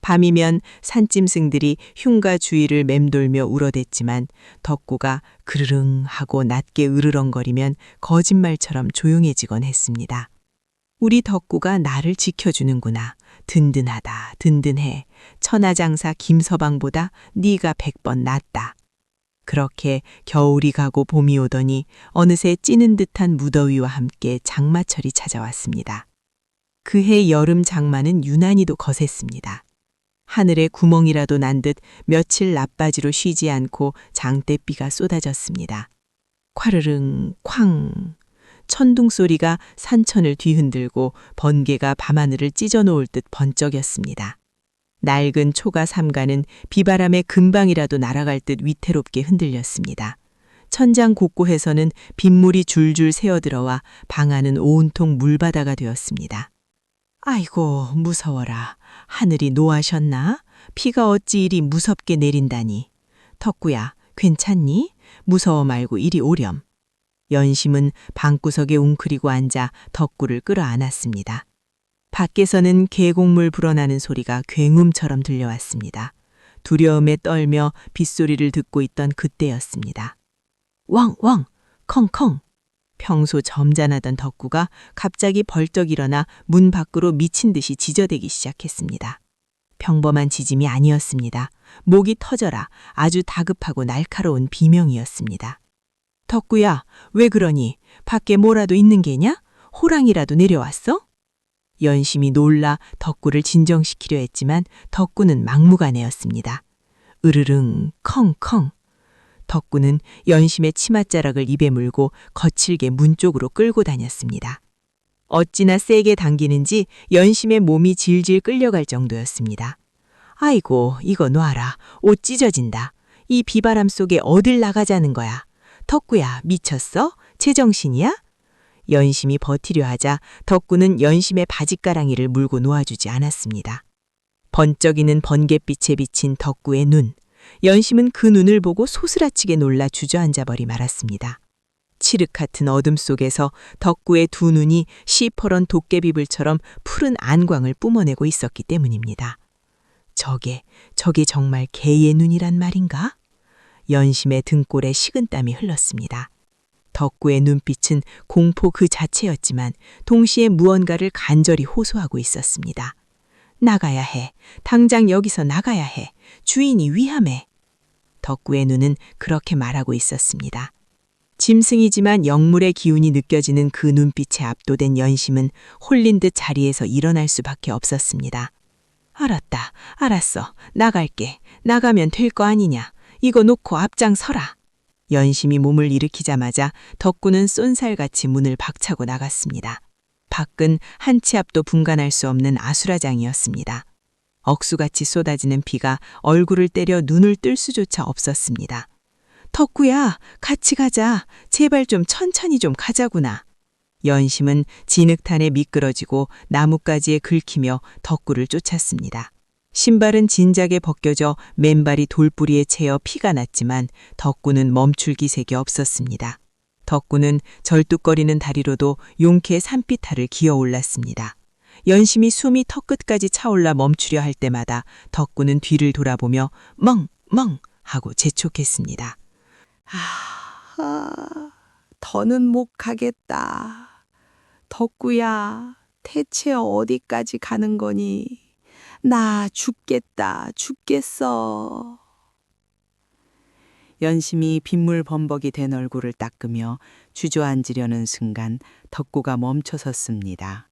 밤이면 산짐승들이 흉가 주위를 맴돌며 울어댔지만 덕구가 그르릉 하고 낮게 으르렁거리면 거짓말처럼 조용해지곤 했습니다. 우리 덕구가 나를 지켜주는구나. 든든하다, 든든해. 천하장사 김서방보다 네가 100번 낫다. 그렇게 겨울이 가고 봄이 오더니 어느새 찌는 듯한 무더위와 함께 장마철이 찾아왔습니다. 그해 여름 장마는 유난히도 거셌습니다. 하늘에 구멍이라도 난 듯 며칠 나빠지로 쉬지 않고 장대비가 쏟아졌습니다. 콰르릉 쾅. 천둥 소리가 산천을 뒤흔들고 번개가 밤하늘을 찢어놓을 듯 번쩍였습니다. 낡은 초가 삼가는 비바람에 금방이라도 날아갈 듯 위태롭게 흔들렸습니다. 천장 곳곳에서는 빗물이 줄줄 새어들어와 방 안은 온통 물바다가 되었습니다. 아이고, 무서워라. 하늘이 노하셨나? 비가 어찌 이리 무섭게 내린다니. 덕구야, 괜찮니? 무서워 말고 이리 오렴. 연심은 방구석에 웅크리고 앉아 덕구를 끌어안았습니다. 밖에서는 계곡물 불어나는 소리가 굉음처럼 들려왔습니다. 두려움에 떨며 빗소리를 듣고 있던 그때였습니다. 왕왕, 컹컹. 평소 점잖하던 덕구가 갑자기 벌떡 일어나 문 밖으로 미친 듯이 지저대기 시작했습니다. 평범한 지짐이 아니었습니다. 목이 터져라 아주 다급하고 날카로운 비명이었습니다. 덕구야, 왜 그러니? 밖에 뭐라도 있는 게냐? 호랑이라도 내려왔어? 연심이 놀라 덕구를 진정시키려 했지만 덕구는 막무가내였습니다. 으르릉, 컹컹. 덕구는 연심의 치맛자락을 입에 물고 거칠게 문 쪽으로 끌고 다녔습니다. 어찌나 세게 당기는지 연심의 몸이 질질 끌려갈 정도였습니다. 아이고, 이거 놔라. 옷 찢어진다. 이 비바람 속에 어딜 나가자는 거야. 덕구야, 미쳤어? 제정신이야? 연심이 버티려 하자 덕구는 연심의 바짓가랑이를 물고 놓아주지 않았습니다. 번쩍이는 번갯빛에 비친 덕구의 눈. 연심은 그 눈을 보고 소스라치게 놀라 주저앉아 버리 말았습니다. 칠흑 같은 어둠 속에서 덕구의 두 눈이 시퍼런 도깨비불처럼 푸른 안광을 뿜어내고 있었기 때문입니다. 저게 정말 개의 눈이란 말인가? 연심의 등골에 식은땀이 흘렀습니다. 덕구의 눈빛은 공포 그 자체였지만 동시에 무언가를 간절히 호소하고 있었습니다. 나가야 해. 당장 여기서 나가야 해. 주인이 위험해. 덕구의 눈은 그렇게 말하고 있었습니다. 짐승이지만 영물의 기운이 느껴지는 그 눈빛에 압도된 연심은 홀린 듯 자리에서 일어날 수밖에 없었습니다. 알았다. 알았어. 나갈게. 나가면 될 거 아니냐. 이거 놓고 앞장서라. 연심이 몸을 일으키자마자 덕구는 쏜살같이 문을 박차고 나갔습니다. 밖은 한 치 앞도 분간할 수 없는 아수라장이었습니다. 억수같이 쏟아지는 비가 얼굴을 때려 눈을 뜰 수조차 없었습니다. 덕구야, 같이 가자. 제발 좀 천천히 좀 가자구나. 연심은 진흙탄에 미끄러지고 나뭇가지에 긁히며 덕구를 쫓았습니다. 신발은 진작에 벗겨져 맨발이 돌뿌리에 채여 피가 났지만 덕구는 멈출 기색이 없었습니다. 덕구는 절뚝거리는 다리로도 용케 산비탈을 기어 올랐습니다. 연심이 숨이 턱끝까지 차올라 멈추려 할 때마다 덕구는 뒤를 돌아보며 멍멍 하고 재촉했습니다. 더는 못 가겠다. 덕구야, 대체 어디까지 가는 거니? 나 죽겠다, 죽겠어. 연심이 빗물 범벅이 된 얼굴을 닦으며 주저앉으려는 순간 덕구가 멈춰섰습니다.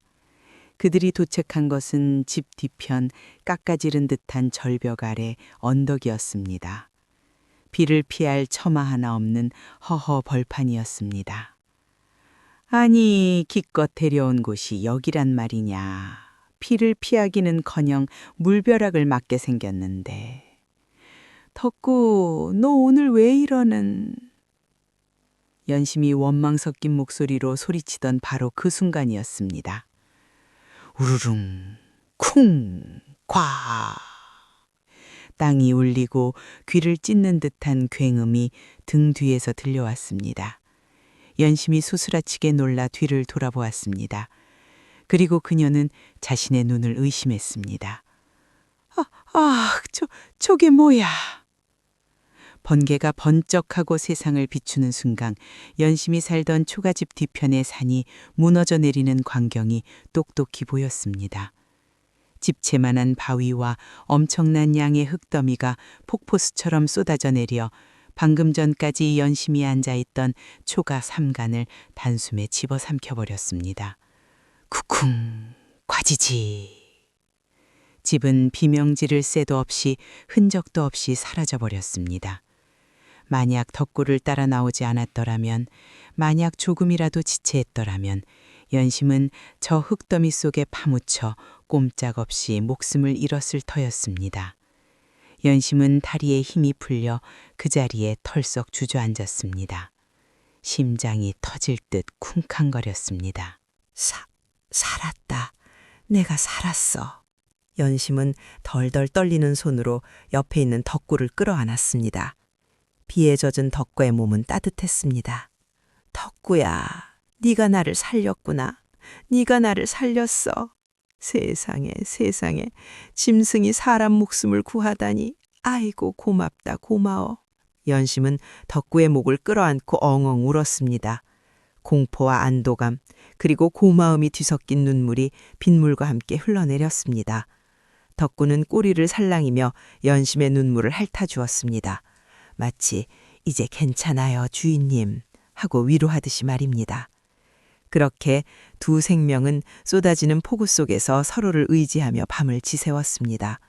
그들이 도착한 것은 집 뒤편 깎아지른 듯한 절벽 아래 언덕이었습니다. 비를 피할 처마 하나 없는 허허 벌판이었습니다. 아니, 기껏 데려온 곳이 여기란 말이냐. 비를 피하기는커녕 물벼락을 맞게 생겼는데. 덕구, 너 오늘 왜 이러는? 연심이 원망 섞인 목소리로 소리치던 바로 그 순간이었습니다. 우르릉, 쿵, 과. 땅이 울리고 귀를 찢는 듯한 굉음이 등 뒤에서 들려왔습니다. 연심이 소스라치게 놀라 뒤를 돌아보았습니다. 그리고 그녀는 자신의 눈을 의심했습니다. 저게 뭐야? 번개가 번쩍하고 세상을 비추는 순간 연심이 살던 초가집 뒤편의 산이 무너져 내리는 광경이 똑똑히 보였습니다. 집채만한 바위와 엄청난 양의 흙더미가 폭포수처럼 쏟아져 내려 방금 전까지 연심이 앉아있던 초가 삼간을 단숨에 집어삼켜버렸습니다. 쿠쿵, 과지지. 집은 비명지를 새도 없이 흔적도 없이 사라져버렸습니다. 만약 덕구를 따라 나오지 않았더라면, 만약 조금이라도 지체했더라면 연심은 저 흙더미 속에 파묻혀 꼼짝없이 목숨을 잃었을 터였습니다. 연심은 다리에 힘이 풀려 그 자리에 털썩 주저앉았습니다. 심장이 터질 듯 쿵쾅거렸습니다. 살았다. 내가 살았어. 연심은 덜덜 떨리는 손으로 옆에 있는 덕구를 끌어안았습니다. 비에 젖은 덕구의 몸은 따뜻했습니다. 덕구야, 네가 나를 살렸구나. 네가 나를 살렸어. 세상에, 세상에, 짐승이 사람 목숨을 구하다니. 아이고, 고맙다, 고마워. 연심은 덕구의 목을 끌어안고 엉엉 울었습니다. 공포와 안도감, 그리고 고마움이 뒤섞인 눈물이 빗물과 함께 흘러내렸습니다. 덕구는 꼬리를 살랑이며 연심의 눈물을 핥아주었습니다. 마치 이제 괜찮아요, 주인님 하고 위로하듯이 말입니다. 그렇게 두 생명은 쏟아지는 폭우 속에서 서로를 의지하며 밤을 지새웠습니다.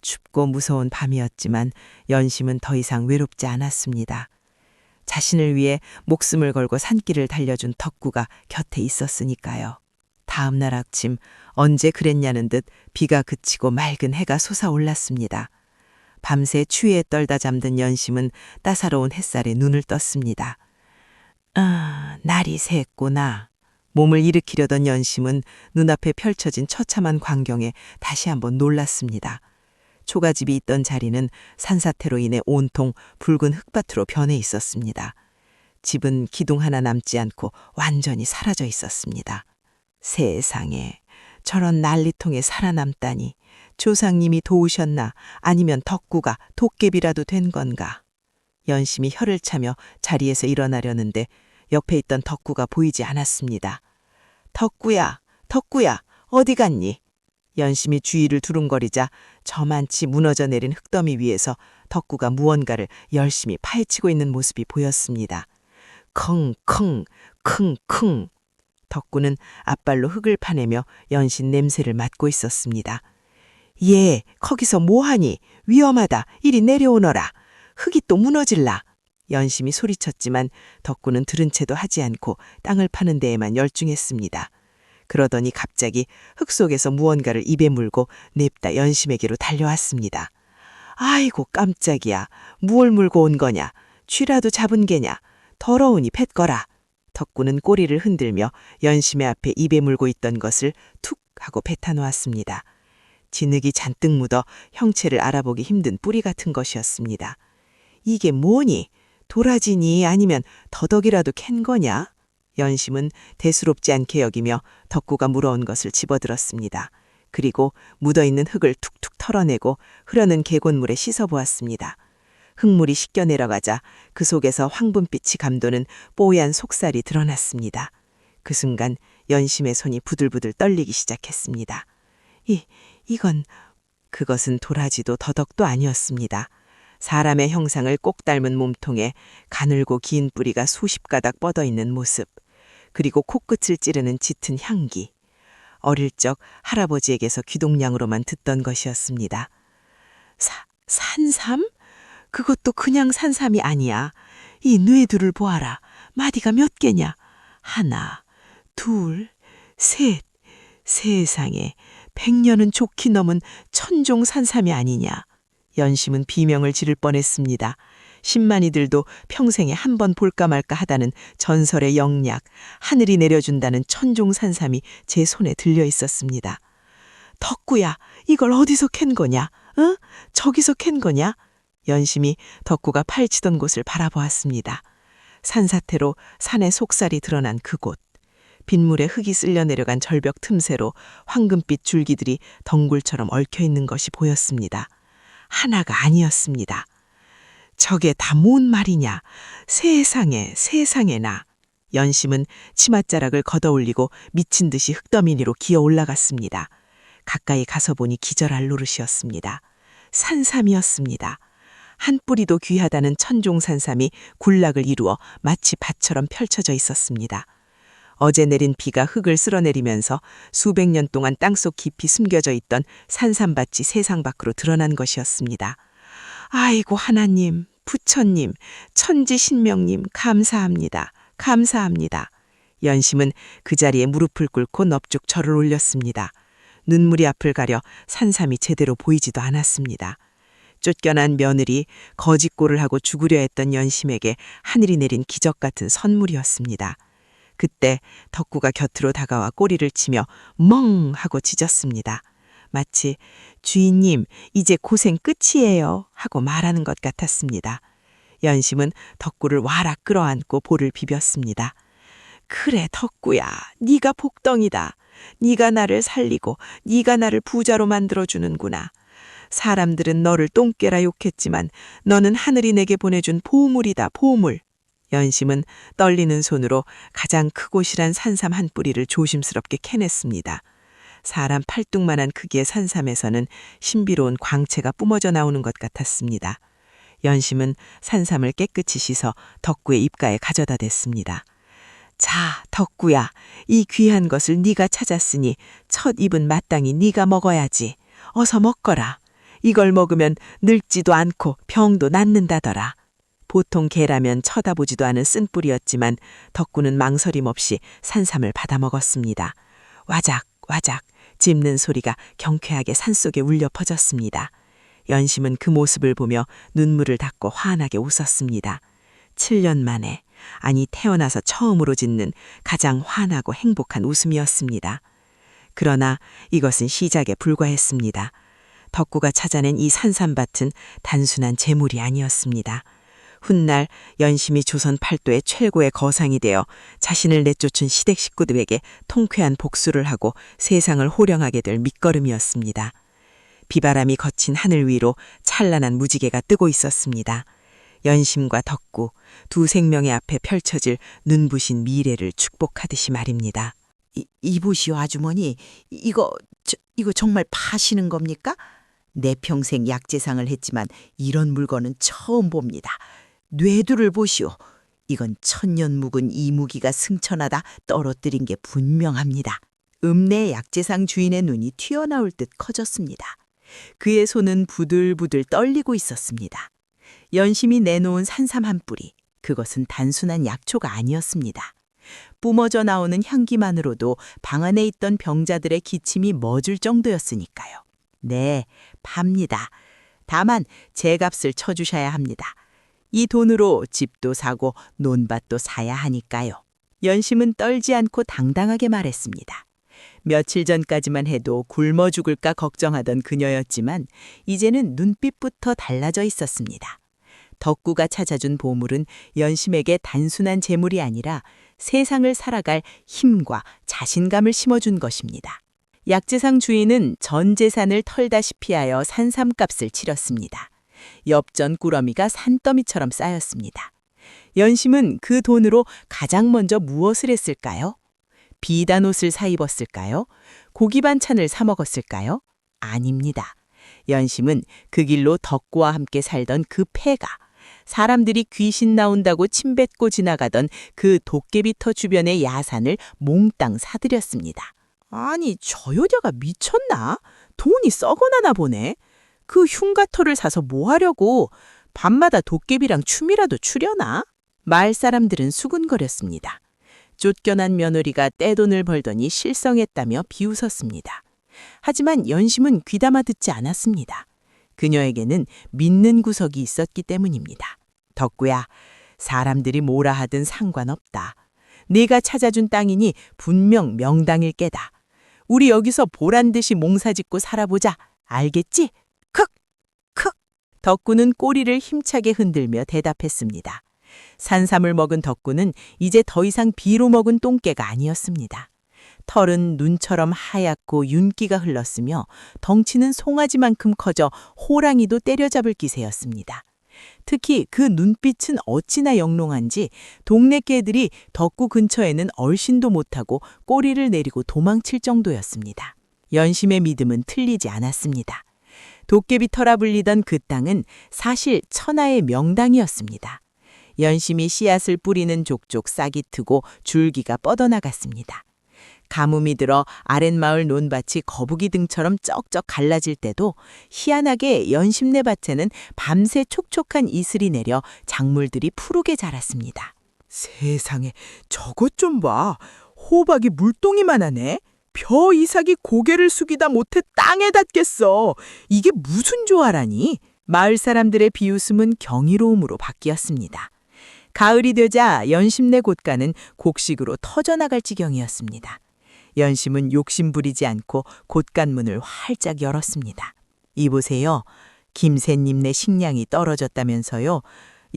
춥고 무서운 밤이었지만 연심은 더 이상 외롭지 않았습니다. 자신을 위해 목숨을 걸고 산길을 달려준 덕구가 곁에 있었으니까요. 다음 날 아침 언제 그랬냐는 듯 비가 그치고 맑은 해가 솟아올랐습니다. 밤새 추위에 떨다 잠든 연심은 따사로운 햇살에 눈을 떴습니다. 날이 새구나. 몸을 일으키려던 연심은 눈앞에 펼쳐진 처참한 광경에 다시 한번 놀랐습니다. 초가집이 있던 자리는 산사태로 인해 온통 붉은 흙밭으로 변해 있었습니다. 집은 기둥 하나 남지 않고 완전히 사라져 있었습니다. 세상에, 저런 난리통에 살아남다니. 조상님이 도우셨나, 아니면 덕구가 도깨비라도 된 건가. 연심이 혀를 차며 자리에서 일어나려는데 옆에 있던 덕구가 보이지 않았습니다. 덕구야, 덕구야, 어디 갔니? 연심이 주위를 두릉거리자 저만치 무너져 내린 흙더미 위에서 덕구가 무언가를 열심히 파헤치고 있는 모습이 보였습니다. 컹컹, 킁킁. 덕구는 앞발로 흙을 파내며 연신 냄새를 맡고 있었습니다. 예, 거기서 뭐하니? 위험하다. 이리 내려오너라. 흙이 또 무너질라. 연심이 소리쳤지만 덕구는 들은 채도 하지 않고 땅을 파는 데에만 열중했습니다. 그러더니 갑자기 흙 속에서 무언가를 입에 물고 냅다 연심에게로 달려왔습니다. 아이고 깜짝이야. 무얼 물고 온 거냐? 쥐라도 잡은 게냐? 더러우니 뱉거라. 덕구는 꼬리를 흔들며 연심의 앞에 입에 물고 있던 것을 툭 하고 뱉어놓았습니다. 진흙이 잔뜩 묻어 형체를 알아보기 힘든 뿌리 같은 것이었습니다. 이게 뭐니? 도라지니 아니면 더덕이라도 캔 거냐? 연심은 대수롭지 않게 여기며 덕구가 물어온 것을 집어들었습니다. 그리고 묻어있는 흙을 툭툭 털어내고 흐르는 계곡물에 씻어보았습니다. 흙물이 씻겨 내려가자 그 속에서 황분빛이 감도는 뽀얀 속살이 드러났습니다. 그 순간 연심의 손이 부들부들 떨리기 시작했습니다. 그것은 도라지도 더덕도 아니었습니다. 사람의 형상을 꼭 닮은 몸통에 가늘고 긴 뿌리가 수십 가닥 뻗어있는 모습, 그리고 코끝을 찌르는 짙은 향기. 어릴 적 할아버지에게서 귀동냥으로만 듣던 것이었습니다. 산삼? 그것도 그냥 산삼이 아니야. 이 뇌두를 보아라. 마디가 몇 개냐? 하나, 둘, 셋. 세상에 100년은 좋게 넘은 천종 산삼이 아니냐. 연심은 비명을 지를 뻔했습니다. 신만이들도 평생에 한 번 볼까 말까 하다는 전설의 영약, 하늘이 내려준다는 천종 산삼이 제 손에 들려 있었습니다. 덕구야, 이걸 어디서 캔 거냐? 응? 저기서 캔 거냐? 연심이 덕구가 파헤치던 곳을 바라보았습니다. 산사태로 산의 속살이 드러난 그곳. 빗물에 흙이 쓸려 내려간 절벽 틈새로 황금빛 줄기들이 덩굴처럼 얽혀있는 것이 보였습니다. 하나가 아니었습니다. 저게 다 뭔 말이냐? 세상에, 세상에나. 연심은 치맛자락을 걷어올리고 미친 듯이 흙더미 위로 기어 올라갔습니다. 가까이 가서 보니 기절할 노릇이었습니다. 산삼이었습니다. 한 뿌리도 귀하다는 천종산삼이 군락을 이루어 마치 밭처럼 펼쳐져 있었습니다. 어제 내린 비가 흙을 쓸어내리면서 수백 년 동안 땅속 깊이 숨겨져 있던 산삼밭이 세상 밖으로 드러난 것이었습니다. 아이고 하나님, 부처님, 천지신명님, 감사합니다. 감사합니다. 연심은 그 자리에 무릎을 꿇고 넙죽 절을 올렸습니다. 눈물이 앞을 가려 산삼이 제대로 보이지도 않았습니다. 쫓겨난 며느리, 거짓골을 하고 죽으려 했던 연심에게 하늘이 내린 기적 같은 선물이었습니다. 그때 덕구가 곁으로 다가와 꼬리를 치며 멍 하고 짖었습니다. 마치 주인님, 이제 고생 끝이에요 하고 말하는 것 같았습니다. 연심은 덕구를 와락 끌어안고 볼을 비볐습니다. 그래 덕구야, 네가 복덩이다. 네가 나를 살리고 네가 나를 부자로 만들어주는구나. 사람들은 너를 똥개라 욕했지만 너는 하늘이 내게 보내준 보물이다, 보물. 연심은 떨리는 손으로 가장 크고 실한 산삼 한 뿌리를 조심스럽게 캐냈습니다. 사람 팔뚝만한 크기의 산삼에서는 신비로운 광채가 뿜어져 나오는 것 같았습니다. 연심은 산삼을 깨끗이 씻어 덕구의 입가에 가져다 댔습니다. 자, 덕구야, 이 귀한 것을 네가 찾았으니 첫 입은 마땅히 네가 먹어야지. 어서 먹거라. 이걸 먹으면 늙지도 않고 병도 낫는다더라. 보통 개라면 쳐다보지도 않은 쓴뿌리였지만 덕구는 망설임 없이 산삼을 받아 먹었습니다. 와작 와작 짚는 소리가 경쾌하게 산속에 울려 퍼졌습니다. 연심은 그 모습을 보며 눈물을 닦고 환하게 웃었습니다. 7년 만에, 아니 태어나서 처음으로 짓는 가장 환하고 행복한 웃음이었습니다. 그러나 이것은 시작에 불과했습니다. 덕구가 찾아낸 이 산삼밭은 단순한 재물이 아니었습니다. 훗날 연심이 조선 팔도의 최고의 거상이 되어 자신을 내쫓은 시댁 식구들에게 통쾌한 복수를 하고 세상을 호령하게 될 밑거름이었습니다. 비바람이 거친 하늘 위로 찬란한 무지개가 뜨고 있었습니다. 연심과 덕구, 두 생명의 앞에 펼쳐질 눈부신 미래를 축복하듯이 말입니다. 이보시오 아주머니, 이거 정말 파시는 겁니까? 내 평생 약재상을 했지만 이런 물건은 처음 봅니다. 뇌두를 보시오. 이건 천년 묵은 이무기가 승천하다 떨어뜨린 게 분명합니다. 읍내 약재상 주인의 눈이 튀어나올 듯 커졌습니다. 그의 손은 부들부들 떨리고 있었습니다. 연심이 내놓은 산삼 한 뿌리, 그것은 단순한 약초가 아니었습니다. 뿜어져 나오는 향기만으로도 방 안에 있던 병자들의 기침이 멎을 정도였으니까요. 네, 팝니다. 다만 제 값을 쳐주셔야 합니다. 이 돈으로 집도 사고 논밭도 사야 하니까요. 연심은 떨지 않고 당당하게 말했습니다. 며칠 전까지만 해도 굶어 죽을까 걱정하던 그녀였지만 이제는 눈빛부터 달라져 있었습니다. 덕구가 찾아준 보물은 연심에게 단순한 재물이 아니라 세상을 살아갈 힘과 자신감을 심어준 것입니다. 약재상 주인은 전 재산을 털다시피 하여 산삼값을 치렀습니다. 엽전 꾸러미가 산더미처럼 쌓였습니다. 연심은 그 돈으로 가장 먼저 무엇을 했을까요? 비단 옷을 사 입었을까요? 고기 반찬을 사 먹었을까요? 아닙니다. 연심은 그 길로 덕구와 함께 살던 그 폐가, 사람들이 귀신 나온다고 침뱉고 지나가던 그 도깨비터 주변의 야산을 몽땅 사들였습니다. 아니, 저 여자가 미쳤나? 돈이 썩어나나 보네. 그 흉가터를 사서 뭐 하려고? 밤마다 도깨비랑 춤이라도 추려나? 마을 사람들은 수군거렸습니다. 쫓겨난 며느리가 떼돈을 벌더니 실성했다며 비웃었습니다. 하지만 연심은 귀담아 듣지 않았습니다. 그녀에게는 믿는 구석이 있었기 때문입니다. 덕구야, 사람들이 뭐라 하든 상관없다. 네가 찾아준 땅이니 분명 명당일 게다. 우리 여기서 보란듯이 몽사짓고 살아보자. 알겠지? 크! 크! 덕구는 꼬리를 힘차게 흔들며 대답했습니다. 산삼을 먹은 덕구는 이제 더 이상 비로 먹은 똥개가 아니었습니다. 털은 눈처럼 하얗고 윤기가 흘렀으며 덩치는 송아지만큼 커져 호랑이도 때려잡을 기세였습니다. 특히 그 눈빛은 어찌나 영롱한지 동네 개들이 덕구 근처에는 얼씬도 못하고 꼬리를 내리고 도망칠 정도였습니다. 연심의 믿음은 틀리지 않았습니다. 도깨비 터라 불리던 그 땅은 사실 천하의 명당이었습니다. 연심이 씨앗을 뿌리는 족족 싹이 트고 줄기가 뻗어나갔습니다. 가뭄이 들어 아랫마을 논밭이 거북이 등처럼 쩍쩍 갈라질 때도 희한하게 연심내 밭에는 밤새 촉촉한 이슬이 내려 작물들이 푸르게 자랐습니다. 세상에, 저것 좀 봐. 호박이 물동이만 하네. 벼 이삭이 고개를 숙이다 못해 땅에 닿겠어. 이게 무슨 조화라니? 마을 사람들의 비웃음은 경이로움으로 바뀌었습니다. 가을이 되자 연심내 곳간은 곡식으로 터져나갈 지경이었습니다. 연심은 욕심 부리지 않고 곳간문을 활짝 열었습니다. 이보세요. 김새님네 식량이 떨어졌다면서요.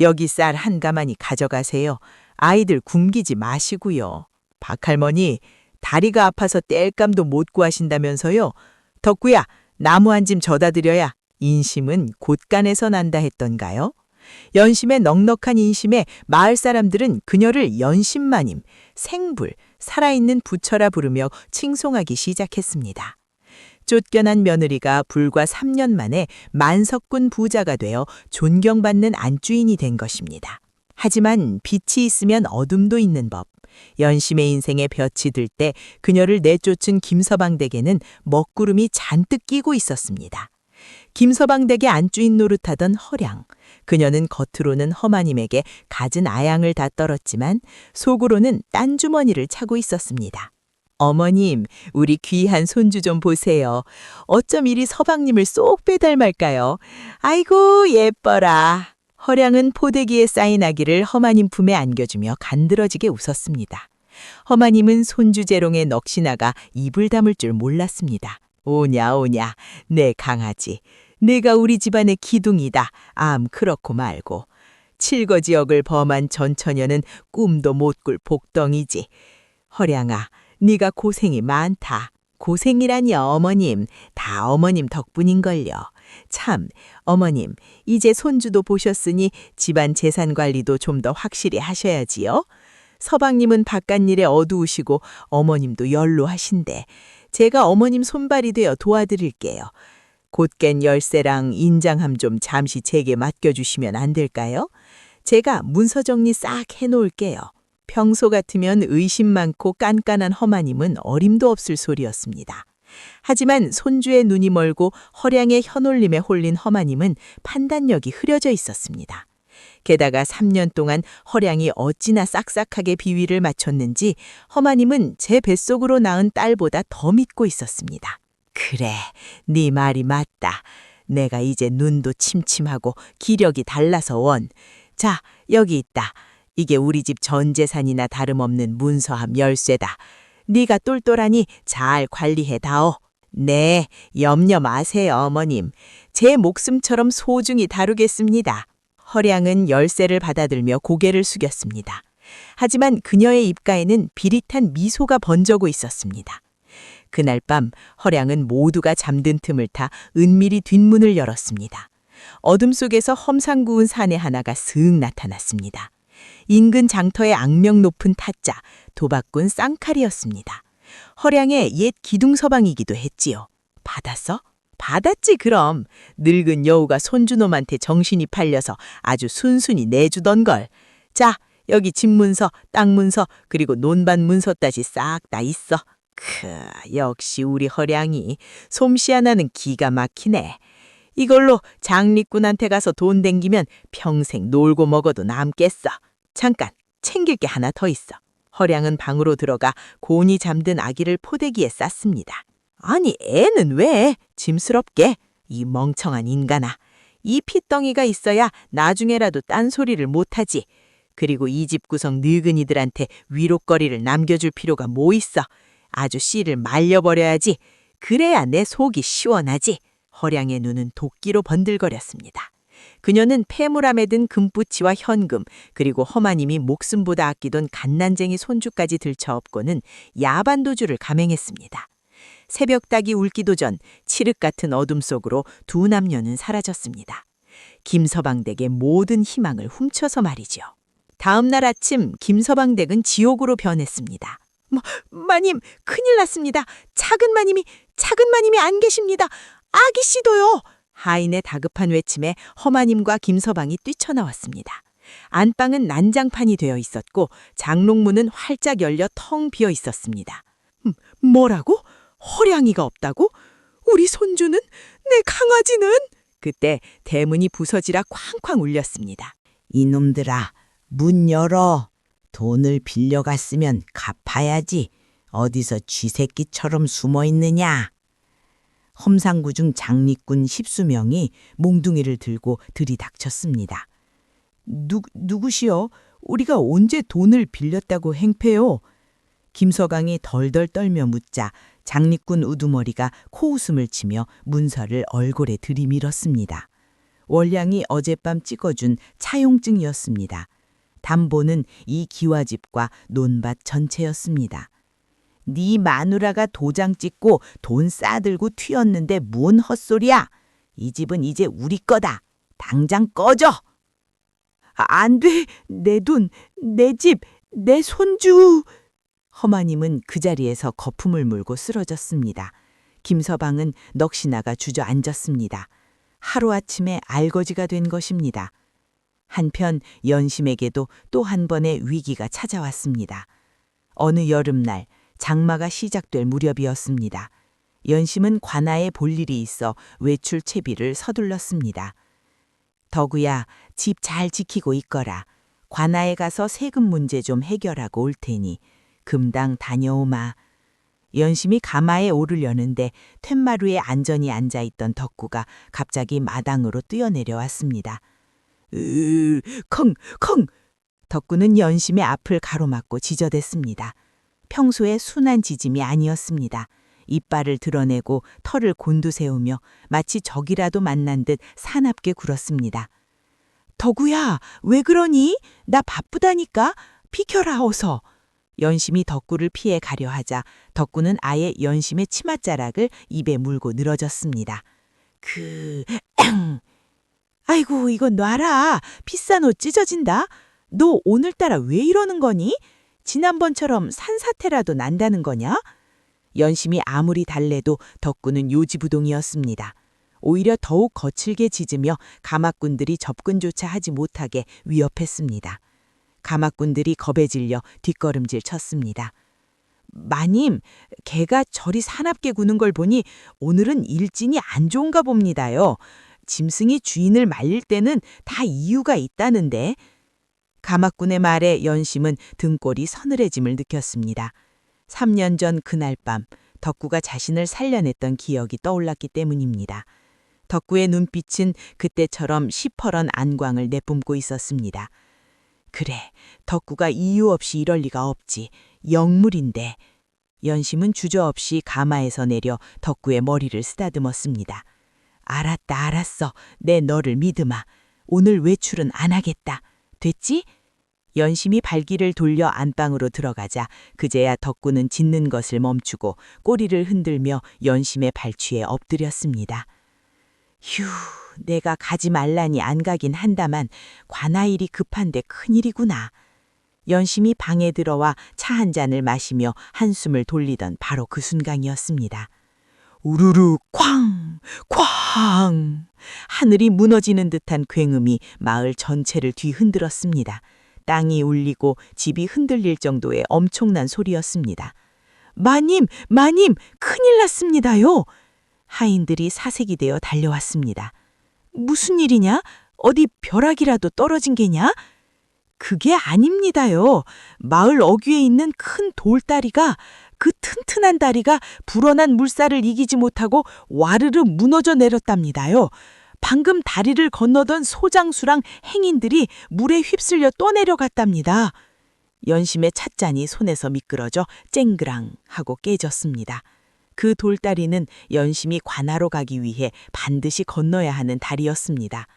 여기 쌀 한 가마니 가져가세요. 아이들 굶기지 마시고요. 박할머니, 다리가 아파서 땔감도 못 구하신다면서요. 덕구야, 나무 한 짐 져다 드려야 인심은 곳간에서 난다 했던가요? 연심의 넉넉한 인심에 마을 사람들은 그녀를 연심마님, 생불, 살아있는 부처라 부르며 칭송하기 시작했습니다. 쫓겨난 며느리가 불과 3년 만에 만석군 부자가 되어 존경받는 안주인이 된 것입니다. 하지만 빛이 있으면 어둠도 있는 법. 연심의 인생에 볕이 들 때 그녀를 내쫓은 김서방 댁에는 먹구름이 잔뜩 끼고 있었습니다. 김서방 댁의 안주인 노릇하던 허량. 그녀는 겉으로는 허마님에게 갖은 아양을 다 떨었지만 속으로는 딴 주머니를 차고 있었습니다. 어머님, 우리 귀한 손주 좀 보세요. 어쩜 이리 서방님을 쏙 빼닮을까요? 아이고, 예뻐라. 허량은 포대기에 쌓인 아기를 허마님 품에 안겨주며 간드러지게 웃었습니다. 허마님은 손주 재롱에 넋이 나가 입을 다물 줄 몰랐습니다. 오냐 오냐, 내 강아지. 내가 우리 집안의 기둥이다. 암 그렇고 말고. 칠거지역을 범한 전처녀는 꿈도 못 꿀 복덩이지. 허량아, 네가 고생이 많다. 고생이라니요, 어머님. 다 어머님 덕분인걸요. 참, 어머님, 이제 손주도 보셨으니 집안 재산 관리도 좀 더 확실히 하셔야지요. 서방님은 바깥일에 어두우시고 어머님도 연로하신데 제가 어머님 손발이 되어 도와드릴게요. 곧깬 열쇠랑 인장함 좀 잠시 제게 맡겨주시면 안 될까요? 제가 문서 정리 싹 해놓을게요. 평소 같으면 의심 많고 깐깐한 허마님은 어림도 없을 소리였습니다. 하지만 손주의 눈이 멀고 허량의 현올림에 홀린 허마님은 판단력이 흐려져 있었습니다. 게다가 3년 동안 허량이 어찌나 싹싹하게 비위를 맞췄는지 허마님은 제 뱃속으로 낳은 딸보다 더 믿고 있었습니다. 그래, 네 말이 맞다. 내가 이제 눈도 침침하고 기력이 달라서 원. 자, 여기 있다. 이게 우리 집 전 재산이나 다름없는 문서함 열쇠다. 네가 똘똘하니 잘 관리해 다오. 네, 염려 마세요, 어머님. 제 목숨처럼 소중히 다루겠습니다. 허량은 열쇠를 받아들며 고개를 숙였습니다. 하지만 그녀의 입가에는 비릿한 미소가 번져고 있었습니다. 그날 밤 허량은 모두가 잠든 틈을 타 은밀히 뒷문을 열었습니다. 어둠 속에서 험상 구운 사내 하나가 슥 나타났습니다. 인근 장터의 악명 높은 타짜, 도박꾼 쌍칼이었습니다. 허량의 옛 기둥서방이기도 했지요. 받았어? 받았지 그럼. 늙은 여우가 손주놈한테 정신이 팔려서 아주 순순히 내주던 걸. 자, 여기 집문서, 땅문서, 그리고 논밭 문서 따지 싹 다 있어. 역시 우리 허량이 솜씨 하나는 기가 막히네. 이걸로 장리꾼한테 가서 돈 댕기면 평생 놀고 먹어도 남겠어. 잠깐, 챙길 게 하나 더 있어. 허량은 방으로 들어가 곤히 잠든 아기를 포대기에 쌌습니다. 아니, 애는 왜? 짐스럽게. 이 멍청한 인간아. 이 핏덩이가 있어야 나중에라도 딴소리를 못하지. 그리고 이 집 구석 늙은이들한테 위로거리를 남겨줄 필요가 뭐 있어. 아주 씨를 말려버려야지. 그래야 내 속이 시원하지. 허량의 눈은 도끼로 번들거렸습니다. 그녀는 폐물함에 든 금부치와 현금, 그리고 허마님이 목숨보다 아끼던 갓난쟁이 손주까지 들쳐업고는 야반도주를 감행했습니다. 새벽닭이 울기도 전 칠흑 같은 어둠 속으로 두 남녀는 사라졌습니다. 김서방 댁의 모든 희망을 훔쳐서 말이죠. 다음 날 아침 김서방 댁은 지옥으로 변했습니다. 마님, 큰일 났습니다. 작은 마님이 안 계십니다. 아기 씨도요. 하인의 다급한 외침에 허마님과 김서방이 뛰쳐나왔습니다. 안방은 난장판이 되어 있었고 장롱문은 활짝 열려 텅 비어 있었습니다. 뭐라고? 허량이가 없다고? 우리 손주는? 내 강아지는? 그때 대문이 부서지라 쾅쾅 울렸습니다. 이놈들아, 문 열어. 돈을 빌려갔으면 갚아야지. 어디서 쥐새끼처럼 숨어 있느냐? 험상구 중 장리꾼 10수명이 몽둥이를 들고 들이닥쳤습니다. 누구시오? 우리가 언제 돈을 빌렸다고 행패요? 김서강이 덜덜 떨며 묻자 장리꾼 우두머리가 코웃음을 치며 문서를 얼굴에 들이밀었습니다. 월량이 어젯밤 찍어준 차용증이었습니다. 담보는 이 기와집과 논밭 전체였습니다. 네 마누라가 도장 찍고 돈 싸들고 튀었는데 뭔 헛소리야? 이 집은 이제 우리 거다. 당장 꺼져! 안 돼. 내 돈, 내 집, 내 손주. 허마님은 그 자리에서 거품을 물고 쓰러졌습니다. 김서방은 넋이 주저앉았습니다. 하루아침에 알거지가 된 것입니다. 한편 연심에게도 또 한 번의 위기가 찾아왔습니다. 어느 여름날 장마가 시작될 무렵이었습니다. 연심은 관아에 볼 일이 있어 외출 채비를 서둘렀습니다. 덕우야, 집 잘 지키고 있거라. 관아에 가서 세금 문제 좀 해결하고 올 테니 금당 다녀오마. 연심이 가마에 오르려는데 툇마루에 안전히 앉아있던 덕구가 갑자기 마당으로 뛰어내려왔습니다. 컹! 덕구는 연심의 앞을 가로막고 지저댔습니다. 평소에 순한 지짐이 아니었습니다. 이빨을 드러내고 털을 곤두세우며 마치 적이라도 만난 듯 사납게 굴었습니다. 덕구야, 왜 그러니? 나 바쁘다니까. 비켜라 어서. 연심이 덕구를 피해 가려 하자 덕구는 아예 연심의 치맛자락을 입에 물고 늘어졌습니다. 아이고, 이거 놔라. 비싼 옷 찢어진다. 너 오늘따라 왜 이러는 거니? 지난번처럼 산사태라도 난다는 거냐? 연심이 아무리 달래도 덕구는 요지부동이었습니다. 오히려 더욱 거칠게 짖으며 가마꾼들이 접근조차 하지 못하게 위협했습니다. 가마꾼들이 겁에 질려 뒷걸음질 쳤습니다. 마님, 개가 저리 사납게 구는 걸 보니 오늘은 일진이 안 좋은가 봅니다요. 짐승이 주인을 말릴 때는 다 이유가 있다는데. 가마꾼의 말에 연심은 등골이 서늘해짐을 느꼈습니다. 3년 전 그날 밤 덕구가 자신을 살려냈던 기억이 떠올랐기 때문입니다. 덕구의 눈빛은 그때처럼 시퍼런 안광을 내뿜고 있었습니다. 그래, 덕구가 이유 없이 이럴 리가 없지. 영물인데. 연심은 주저없이 가마에서 내려 덕구의 머리를 쓰다듬었습니다. 알았어. 내 너를 믿으마. 오늘 외출은 안 하겠다. 됐지? 연심이 발길을 돌려 안방으로 들어가자 그제야 덕구는 짖는 것을 멈추고 꼬리를 흔들며 연심의 발취에 엎드렸습니다. 휴, 내가 가지 말라니 안 가긴 한다만 관아일이 급한데 큰일이구나. 연심이 방에 들어와 차 한 잔을 마시며 한숨을 돌리던 바로 그 순간이었습니다. 우르르 쾅! 쾅! 하늘이 무너지는 듯한 굉음이 마을 전체를 뒤흔들었습니다. 땅이 울리고 집이 흔들릴 정도의 엄청난 소리였습니다. 마님! 큰일 났습니다요! 하인들이 사색이 되어 달려왔습니다. 무슨 일이냐? 어디 벼락이라도 떨어진 게냐? 그게 아닙니다요. 마을 어귀에 있는 큰 돌다리가, 그 튼튼한 다리가 불어난 물살을 이기지 못하고 와르르 무너져 내렸답니다요. 방금 다리를 건너던 소장수랑 행인들이 물에 휩쓸려 떠내려갔답니다. 연심의 찻잔이 손에서 미끄러져 쨍그랑 하고 깨졌습니다. 그 돌다리는 연심이 관아로 가기 위해 반드시 건너야 하는 다리였습니다.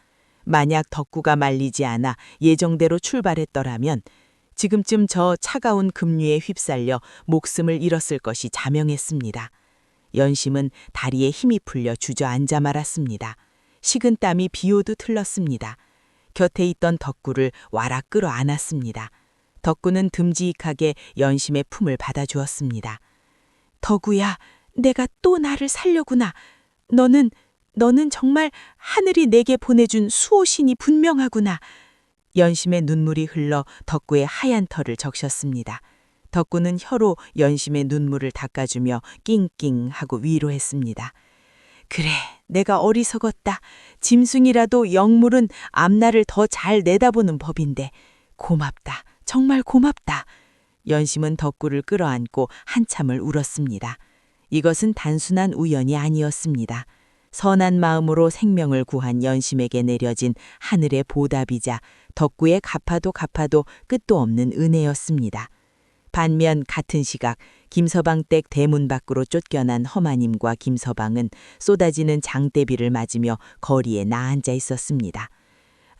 만약 덕구가 말리지 않아 예정대로 출발했더라면 지금쯤 저 차가운 급류에 휩쓸려 목숨을 잃었을 것이 자명했습니다. 연심은 다리에 힘이 풀려 주저앉아 말았습니다. 식은땀이 비오듯 흘렀습니다. 곁에 있던 덕구를 와락 끌어안았습니다. 덕구는 듬직하게 연심의 품을 받아주었습니다. 덕구야, 내가 또 나를 살려구나. 너는 정말 하늘이 내게 보내준 수호신이 분명하구나. 연심의 눈물이 흘러 덕구의 하얀 털을 적셨습니다. 덕구는 혀로 연심의 눈물을 닦아주며 낑낑 하고 위로했습니다. 그래, 내가 어리석었다. 짐승이라도 영물은 앞날을 더 잘 내다보는 법인데. 고맙다. 정말 고맙다. 연심은 덕구를 끌어안고 한참을 울었습니다. 이것은 단순한 우연이 아니었습니다. 선한 마음으로 생명을 구한 연심에게 내려진 하늘의 보답이자 덕구의 갚아도 끝도 없는 은혜였습니다. 반면 같은 시각 김서방 댁 대문 밖으로 쫓겨난 허마님과 김서방은 쏟아지는 장대비를 맞으며 거리에 나앉아 있었습니다.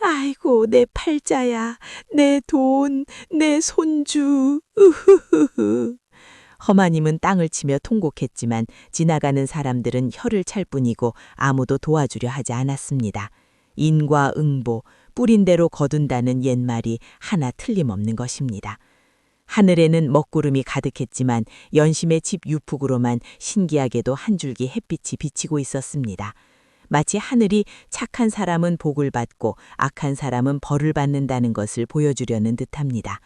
아이고, 내 팔자야, 내 돈, 내 손주, 으흐흐흐. 허마님은 땅을 치며 통곡했지만 지나가는 사람들은 혀를 찰 뿐이고 아무도 도와주려 하지 않았습니다. 인과 응보, 뿌린 대로 거둔다는 옛말이 하나 틀림없는 것입니다. 하늘에는 먹구름이 가득했지만 연심의 집 유폭으로만 신기하게도 한 줄기 햇빛이 비치고 있었습니다. 마치 하늘이 착한 사람은 복을 받고 악한 사람은 벌을 받는다는 것을 보여주려는 듯합니다.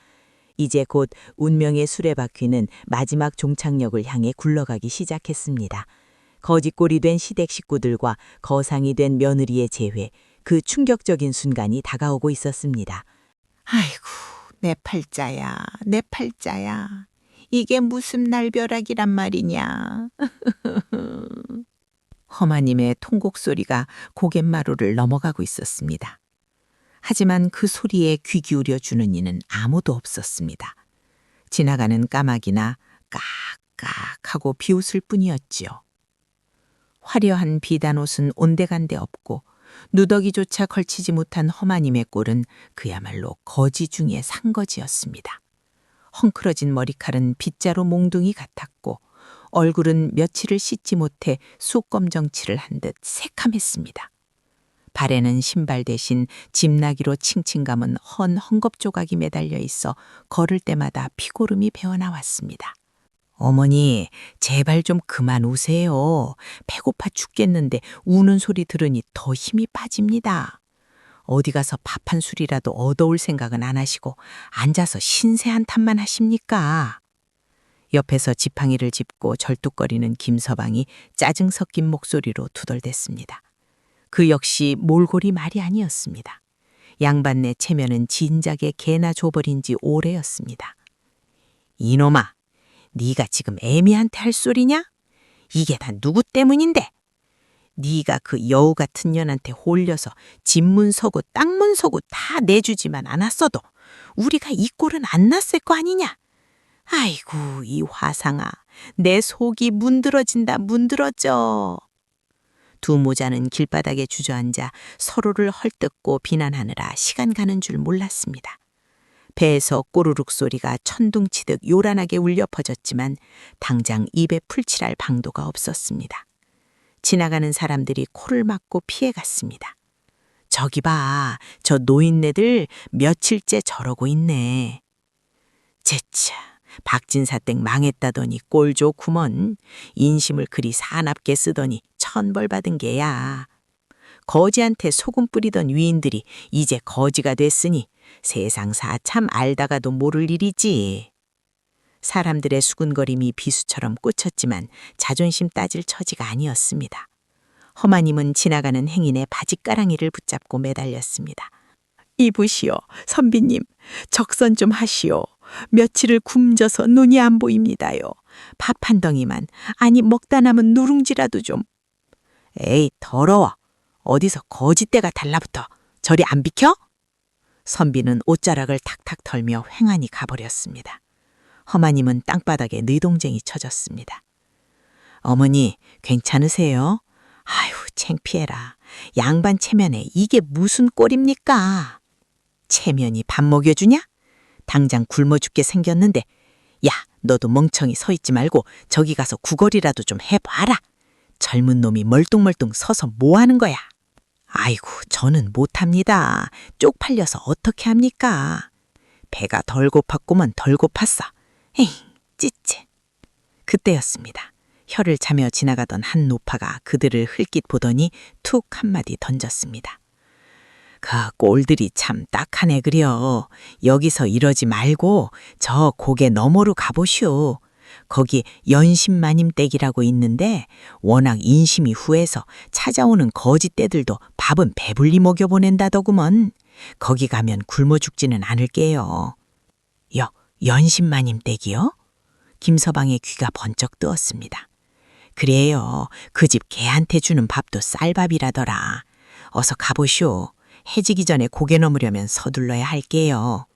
이제 곧 운명의 수레바퀴는 마지막 종착역을 향해 굴러가기 시작했습니다. 거짓골이 된 시댁 식구들과 거상이 된 며느리의 재회, 그 충격적인 순간이 다가오고 있었습니다. 아이고, 내 팔자야, 내 팔자야. 이게 무슨 날벼락이란 말이냐. 허마님의 통곡 소리가 고갯마루를 넘어가고 있었습니다. 하지만 그 소리에 귀 기울여 주는 이는 아무도 없었습니다. 지나가는 까마귀나 깍깍 하고 비웃을 뿐이었지요. 화려한 비단옷은 온데간데 없고 누더기조차 걸치지 못한 허마님의 꼴은 그야말로 거지 중의 상거지였습니다. 헝클어진 머리칼은 빗자루 몽둥이 같았고 얼굴은 며칠을 씻지 못해 쑥검정칠을 한 듯 새카맸습니다. 발에는 신발 대신 집나기로 칭칭 감은 헌 헝겊 조각이 매달려 있어 걸을 때마다 피고름이 배어나왔습니다. 어머니, 제발 좀 그만 우세요. 배고파 죽겠는데 우는 소리 들으니 더 힘이 빠집니다. 어디 가서 밥 한 술이라도 얻어올 생각은 안 하시고 앉아서 신세 한탄만 하십니까? 옆에서 지팡이를 짚고 절뚝거리는 김서방이 짜증 섞인 목소리로 투덜댔습니다. 그 역시 몰골이 말이 아니었습니다. 양반네 체면은 진작에 개나 줘버린 지 오래였습니다. 이놈아, 네가 지금 애미한테 할 소리냐? 이게 다 누구 때문인데? 네가 그 여우 같은 년한테 홀려서 집문 서고 땅문 서고 다 내주지만 않았어도 우리가 이 꼴은 안 났을 거 아니냐? 아이고, 이 화상아, 내 속이 문드러진다 문드러져. 두 모자는 길바닥에 주저앉아 서로를 헐뜯고 비난하느라 시간 가는 줄 몰랐습니다. 배에서 꼬르륵 소리가 천둥치듯 요란하게 울려 퍼졌지만 당장 입에 풀칠할 방도가 없었습니다. 지나가는 사람들이 코를 막고 피해갔습니다. 저기 봐, 저 노인네들 며칠째 저러고 있네. 제차, 박진사 댁 망했다더니 꼴 좋구먼. 인심을 그리 사납게 쓰더니 천벌 받은 게야. 거지한테 소금 뿌리던 위인들이 이제 거지가 됐으니 세상사 참 알다가도 모를 일이지. 사람들의 수군거림이 비수처럼 꽂혔지만 자존심 따질 처지가 아니었습니다. 허마님은 지나가는 행인의 바지가랑이를 붙잡고 매달렸습니다. 이보시오, 선비님, 적선 좀 하시오. 며칠을 굶져서 눈이 안 보입니다요. 밥 한 덩이만, 아니 먹다 남은 누룽지라도 좀. 에이, 더러워. 어디서 거짓대가 달라붙어. 저리 안 비켜? 선비는 옷자락을 탁탁 털며 횡하니 가버렸습니다. 허마님은 땅바닥에 느동쟁이 쳐졌습니다. 어머니, 괜찮으세요? 아휴, 창피해라. 양반 체면에 이게 무슨 꼴입니까? 체면이 밥 먹여주냐? 당장 굶어 죽게 생겼는데, 야, 너도 멍청이 서 있지 말고 저기 가서 구걸이라도 좀 해봐라. 젊은 놈이 멀뚱멀뚱 서서 뭐 하는 거야? 아이고, 저는 못합니다. 쪽팔려서 어떻게 합니까? 배가 덜 고팠구먼 덜 고팠어. 에이, 찌찌. 그때였습니다. 혀를 차며 지나가던 한 노파가 그들을 흘낏 보더니 툭 한마디 던졌습니다. 그 꼴들이 참 딱하네 그려. 여기서 이러지 말고 저 고개 너머로 가보시오. 거기 연심마님 댁이라고 있는데 워낙 인심이 후해서 찾아오는 거지떼들도 밥은 배불리 먹여보낸다더구먼. 거기 가면 굶어 죽지는 않을게요. 연심마님 댁이요? 김서방의 귀가 번쩍 뜨었습니다. 그래요. 그 집 개한테 주는 밥도 쌀밥이라더라. 어서 가보시오. 해지기 전에 고개 넘으려면 서둘러야 할게요.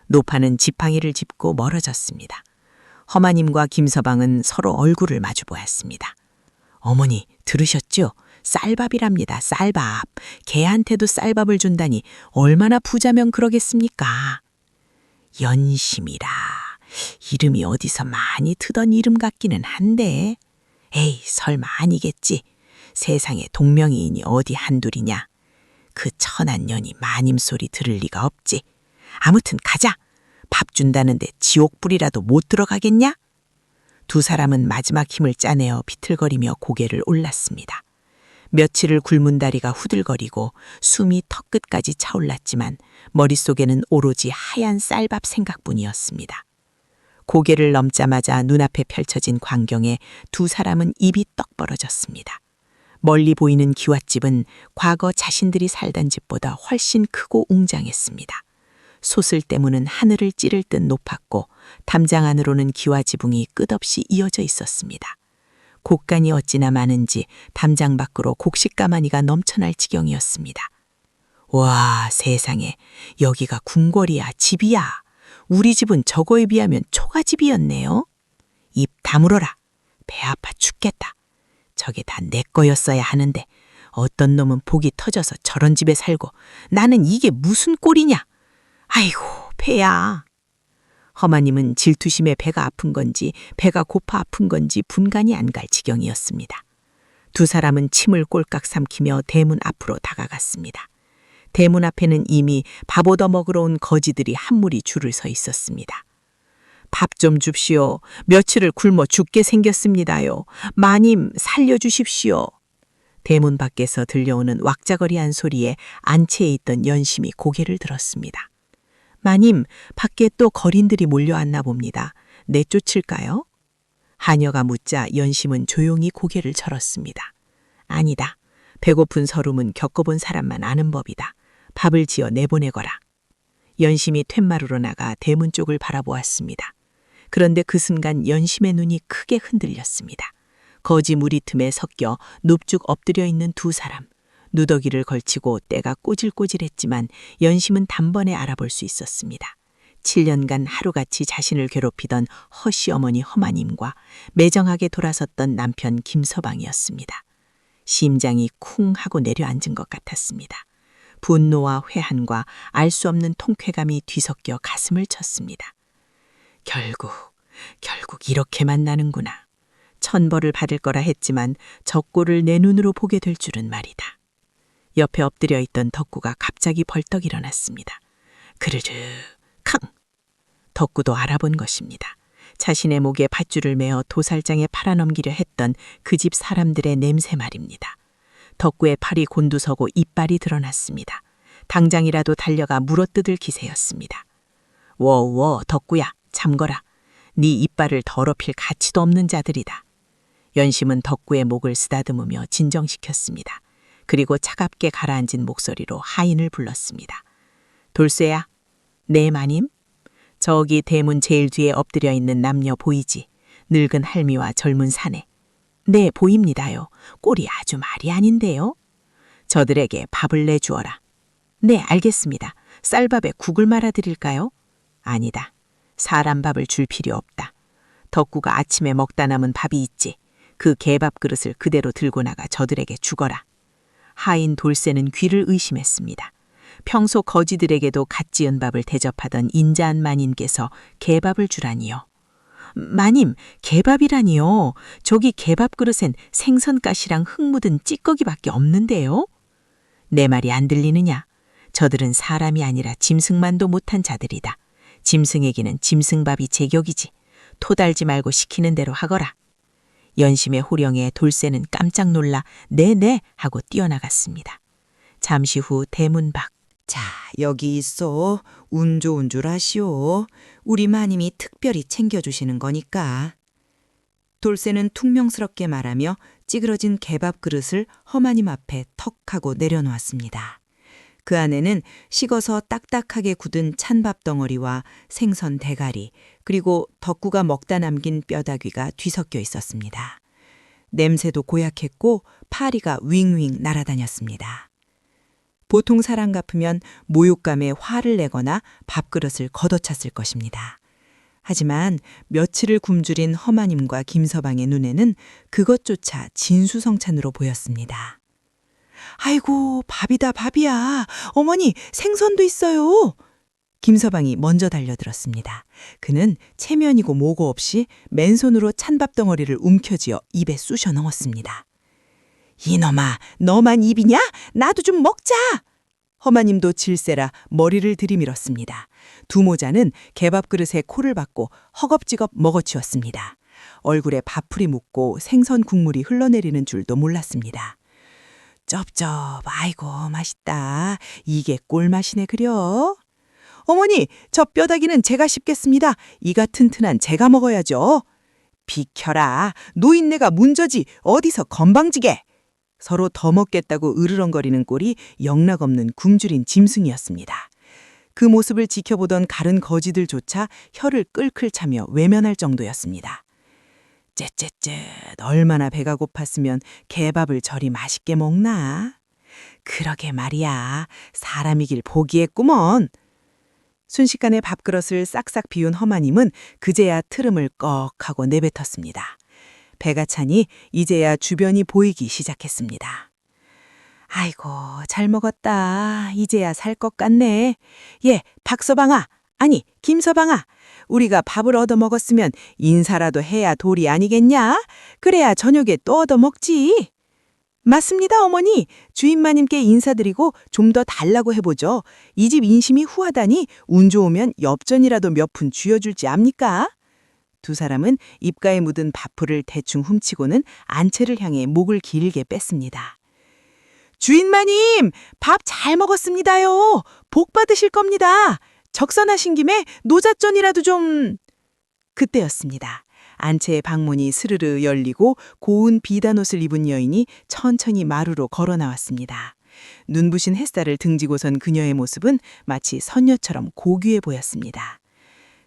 노파는 지팡이를 짚고 멀어졌습니다. 허마님과 김서방은 서로 얼굴을 마주 보았습니다. 어머니, 들으셨죠? 쌀밥이랍니다. 쌀밥. 개한테도 쌀밥을 준다니 얼마나 부자면 그러겠습니까? 연심이라. 이름이 어디서 많이 듣던 이름 같기는 한데. 에이, 설마 아니겠지. 세상에 동명이인이 어디 한둘이냐. 그 천한 년이 마님 소리 들을 리가 없지. 아무튼 가자. 밥 준다는데 지옥불이라도 못 들어가겠냐? 두 사람은 마지막 힘을 짜내어 비틀거리며 고개를 올랐습니다. 며칠을 굶은 다리가 후들거리고 숨이 턱끝까지 차올랐지만 머릿속에는 오로지 하얀 쌀밥 생각뿐이었습니다. 고개를 넘자마자 눈앞에 펼쳐진 광경에 두 사람은 입이 떡 벌어졌습니다. 멀리 보이는 기와집은 과거 자신들이 살던 집보다 훨씬 크고 웅장했습니다. 솥을 때무는 하늘을 찌를 듯 높았고 담장 안으로는 기와 지붕이 끝없이 이어져 있었습니다. 곡간이 어찌나 많은지 담장 밖으로 곡식가마니가 넘쳐날 지경이었습니다. 와, 세상에, 여기가 궁궐이야, 집이야. 우리 집은 저거에 비하면 초가집이었네요. 입 다물어라. 배 아파 죽겠다. 저게 다 내 거였어야 하는데 어떤 놈은 복이 터져서 저런 집에 살고 나는 이게 무슨 꼴이냐. 아이고, 배야. 허마님은 질투심에 배가 아픈 건지 배가 고파 아픈 건지 분간이 안 갈 지경이었습니다. 두 사람은 침을 꼴깍 삼키며 대문 앞으로 다가갔습니다. 대문 앞에는 이미 밥 얻어 먹으러 온 거지들이 한 무리 줄을 서 있었습니다. 밥 좀 줍시오. 며칠을 굶어 죽게 생겼습니다요. 마님 살려주십시오. 대문 밖에서 들려오는 왁자거리한 소리에 안채에 있던 연심이 고개를 들었습니다. 마님, 밖에 또 거린들이 몰려왔나 봅니다. 내쫓을까요? 하녀가 묻자 연심은 조용히 고개를 절었습니다. 아니다. 배고픈 서름은 겪어본 사람만 아는 법이다. 밥을 지어 내보내거라. 연심이 툇마루로 나가 대문 쪽을 바라보았습니다. 그런데 그 순간 연심의 눈이 크게 흔들렸습니다. 거지 무리 틈에 섞여 눕죽 엎드려 있는 두 사람. 누더기를 걸치고 때가 꼬질꼬질했지만 연심은 단번에 알아볼 수 있었습니다. 7년간 하루같이 자신을 괴롭히던 허시어머니 허마님과 매정하게 돌아섰던 남편 김서방이었습니다. 심장이 쿵 하고 내려앉은 것 같았습니다. 분노와 회한과 알 수 없는 통쾌감이 뒤섞여 가슴을 쳤습니다. 결국 이렇게 만나는구나. 천벌을 받을 거라 했지만 저 꼴을 내 눈으로 보게 될 줄은 말이다. 옆에 엎드려 있던 덕구가 갑자기 벌떡 일어났습니다. 그르르 캉! 덕구도 알아본 것입니다. 자신의 목에 밧줄을 메어 도살장에 팔아넘기려 했던 그 집 사람들의 냄새 말입니다. 덕구의 팔이 곤두서고 이빨이 드러났습니다. 당장이라도 달려가 물어뜯을 기세였습니다. 워워 덕구야, 잠거라. 네 이빨을 더럽힐 가치도 없는 자들이다. 연심은 덕구의 목을 쓰다듬으며 진정시켰습니다. 그리고 차갑게 가라앉은 목소리로 하인을 불렀습니다. 돌쇠야. 네 마님? 저기 대문 제일 뒤에 엎드려 있는 남녀 보이지? 늙은 할미와 젊은 사내. 네, 보입니다요. 꼴이 아주 말이 아닌데요. 저들에게 밥을 내주어라. 네, 알겠습니다. 쌀밥에 국을 말아드릴까요? 아니다. 사람 밥을 줄 필요 없다. 덕구가 아침에 먹다 남은 밥이 있지. 그 개밥 그릇을 그대로 들고 나가 저들에게 주거라. 하인 돌쇠는 귀를 의심했습니다. 평소 거지들에게도 갓 지은 밥을 대접하던 인자한 마님께서 개밥을 주라니요. 마님, 개밥이라니요. 저기 개밥 그릇엔 생선가시랑 흙 묻은 찌꺼기밖에 없는데요. 내 말이 안 들리느냐? 저들은 사람이 아니라 짐승만도 못한 자들이다. 짐승에게는 짐승밥이 제격이지. 토달지 말고 시키는 대로 하거라. 연심의 호령에 돌쇠는 깜짝 놀라 네네 하고 뛰어나갔습니다. 잠시 후 대문 밖. 자, 여기 있어. 운 좋은 줄 아시오. 우리 마님이 특별히 챙겨주시는 거니까. 돌쇠는 퉁명스럽게 말하며 찌그러진 개밥 그릇을 허마님 앞에 턱 하고 내려놓았습니다. 그 안에는 식어서 딱딱하게 굳은 찬밥 덩어리와 생선 대가리, 그리고 덕구가 먹다 남긴 뼈다귀가 뒤섞여 있었습니다. 냄새도 고약했고 파리가 윙윙 날아다녔습니다. 보통 사람 같으면 모욕감에 화를 내거나 밥그릇을 걷어찼을 것입니다. 하지만 며칠을 굶주린 허마님과 김서방의 눈에는 그것조차 진수성찬으로 보였습니다. 아이고, 밥이다 밥이야. 어머니, 생선도 있어요. 김서방이 먼저 달려들었습니다. 그는 체면이고 뭐고 없이 맨손으로 찬밥 덩어리를 움켜쥐어 입에 쑤셔 넣었습니다. 이놈아, 너만 입이냐? 나도 좀 먹자. 허마님도 질세라 머리를 들이밀었습니다. 두 모자는 개밥 그릇에 코를 박고 허겁지겁 먹어치웠습니다. 얼굴에 밥풀이 묻고 생선 국물이 흘러내리는 줄도 몰랐습니다. 쩝쩝, 아이고 맛있다. 이게 꿀맛이네 그려. 어머니, 저 뼈다귀는 제가 씹겠습니다. 이가 튼튼한 제가 먹어야죠. 비켜라. 노인네가 문저지 어디서 건방지게. 서로 더 먹겠다고 으르렁거리는 꼴이 영락없는 굶주린 짐승이었습니다. 그 모습을 지켜보던 가른 거지들조차 혀를 끌끌 차며 외면할 정도였습니다. 쯧쯧쯧, 얼마나 배가 고팠으면 개밥을 저리 맛있게 먹나? 그러게 말이야, 사람이길 포기했구먼. 순식간에 밥그릇을 싹싹 비운 허마님은 그제야 트름을 꺽 하고 내뱉었습니다. 배가 차니 이제야 주변이 보이기 시작했습니다. 아이고, 잘 먹었다. 이제야 살 것 같네. 예, 박서방아, 아니 김서방아, 우리가 밥을 얻어 먹었으면 인사라도 해야 도리 아니겠냐? 그래야 저녁에 또 얻어 먹지. 맞습니다, 어머니. 주인마님께 인사드리고 좀 더 달라고 해보죠. 이 집 인심이 후하다니 운 좋으면 엽전이라도 몇 푼 쥐어줄지 압니까? 두 사람은 입가에 묻은 밥풀을 대충 훔치고는 안채를 향해 목을 길게 뺐습니다. 주인마님, 밥 잘 먹었습니다요. 복 받으실 겁니다. 적선하신 김에 노잣전이라도 좀... 그때였습니다. 안채의 방문이 스르르 열리고 고운 비단옷을 입은 여인이 천천히 마루로 걸어 나왔습니다. 눈부신 햇살을 등지고선 그녀의 모습은 마치 선녀처럼 고귀해 보였습니다.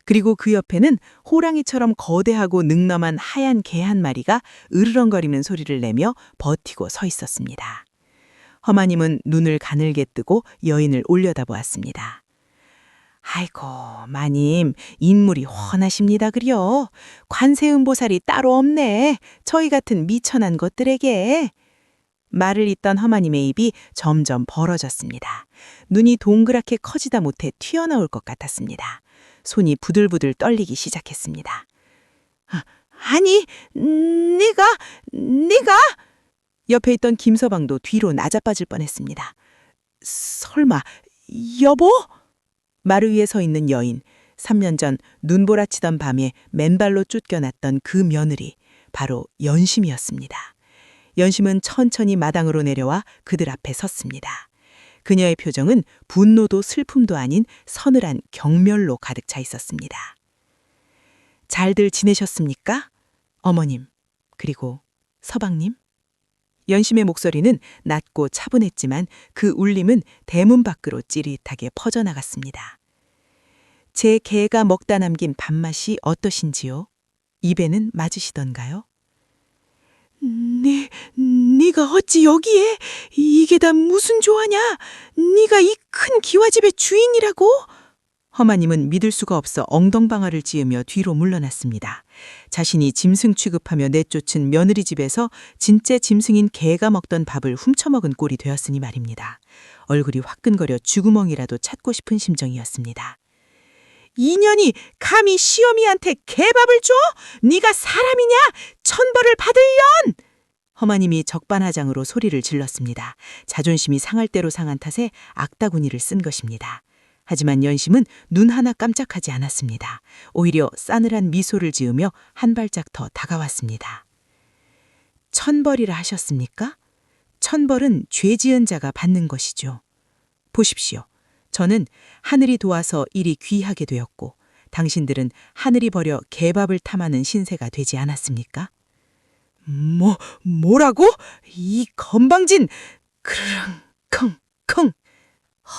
그리고 그 옆에는 호랑이처럼 거대하고 능넘한 하얀 개 한 마리가 으르렁거리는 소리를 내며 버티고 서 있었습니다. 허마님은 눈을 가늘게 뜨고 여인을 올려다보았습니다. 아이고, 마님, 인물이 훤하십니다 그려. 관세음보살이 따로 없네. 저희 같은 미천한 것들에게. 말을 잇던 허마님의 입이 점점 벌어졌습니다. 눈이 동그랗게 커지다 못해 튀어나올 것 같았습니다. 손이 부들부들 떨리기 시작했습니다. 아니, 네가... 옆에 있던 김서방도 뒤로 나자빠질 뻔했습니다. 설마, 여보? 마루 위에 서 있는 여인, 3년 전 눈보라치던 밤에 맨발로 쫓겨났던 그 며느리, 바로 연심이었습니다. 연심은 천천히 마당으로 내려와 그들 앞에 섰습니다. 그녀의 표정은 분노도 슬픔도 아닌 서늘한 경멸로 가득 차 있었습니다. 잘들 지내셨습니까? 어머님, 그리고 서방님? 연심의 목소리는 낮고 차분했지만 그 울림은 대문 밖으로 찌릿하게 퍼져나갔습니다. 제 개가 먹다 남긴 밥맛이 어떠신지요? 입에는 맞으시던가요? 네가 어찌 여기에? 이게 다 무슨 조화냐? 네가 이 큰 기와집의 주인이라고? 허마님은 믿을 수가 없어 엉덩방아를 찧으며 뒤로 물러났습니다. 자신이 짐승 취급하며 내쫓은 며느리 집에서 진짜 짐승인 개가 먹던 밥을 훔쳐먹은 꼴이 되었으니 말입니다. 얼굴이 화끈거려 쥐구멍이라도 찾고 싶은 심정이었습니다. 이년이 감히 시어미한테 개밥을 줘? 네가 사람이냐? 천벌을 받을 년! 허마님이 적반하장으로 소리를 질렀습니다. 자존심이 상할 대로 상한 탓에 악다구니를 쓴 것입니다. 하지만 연심은 눈 하나 깜짝하지 않았습니다. 오히려 싸늘한 미소를 지으며 한 발짝 더 다가왔습니다. 천벌이라 하셨습니까? 천벌은 죄 지은 자가 받는 것이죠. 보십시오. 저는 하늘이 도와서 일이 귀하게 되었고 당신들은 하늘이 버려 개밥을 탐하는 신세가 되지 않았습니까? 뭐라고? 이 건방진! 크르릉, 컹.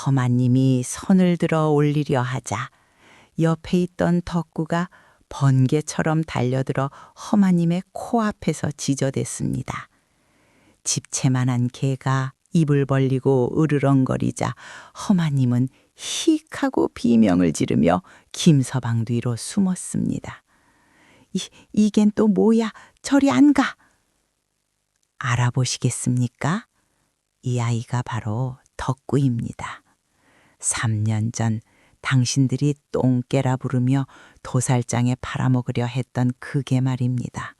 허마님이 손을 들어 올리려 하자 옆에 있던 덕구가 번개처럼 달려들어 허마님의 코앞에서 지저댔습니다. 집채만한 개가 입을 벌리고 으르렁거리자 허마님은 힉 하고 비명을 지르며 김서방 뒤로 숨었습니다. 이겐 또 뭐야? 저리 안 가! 알아보시겠습니까? 이 아이가 바로 덕구입니다. 3년 전 당신들이 똥개라 부르며 도살장에 팔아먹으려 했던 그 개 말입니다.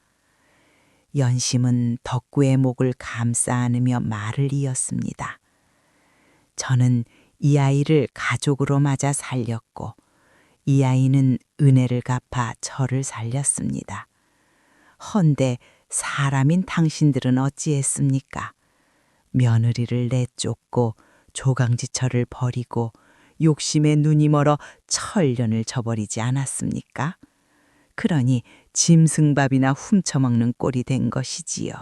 연심은 덕구의 목을 감싸 안으며 말을 이었습니다. 저는 이 아이를 가족으로 맞아 살렸고 이 아이는 은혜를 갚아 저를 살렸습니다. 헌데 사람인 당신들은 어찌했습니까? 며느리를 내쫓고 조강지처를 버리고 욕심에 눈이 멀어 천련을 저버리지 않았습니까? 그러니 짐승밥이나 훔쳐먹는 꼴이 된 것이지요.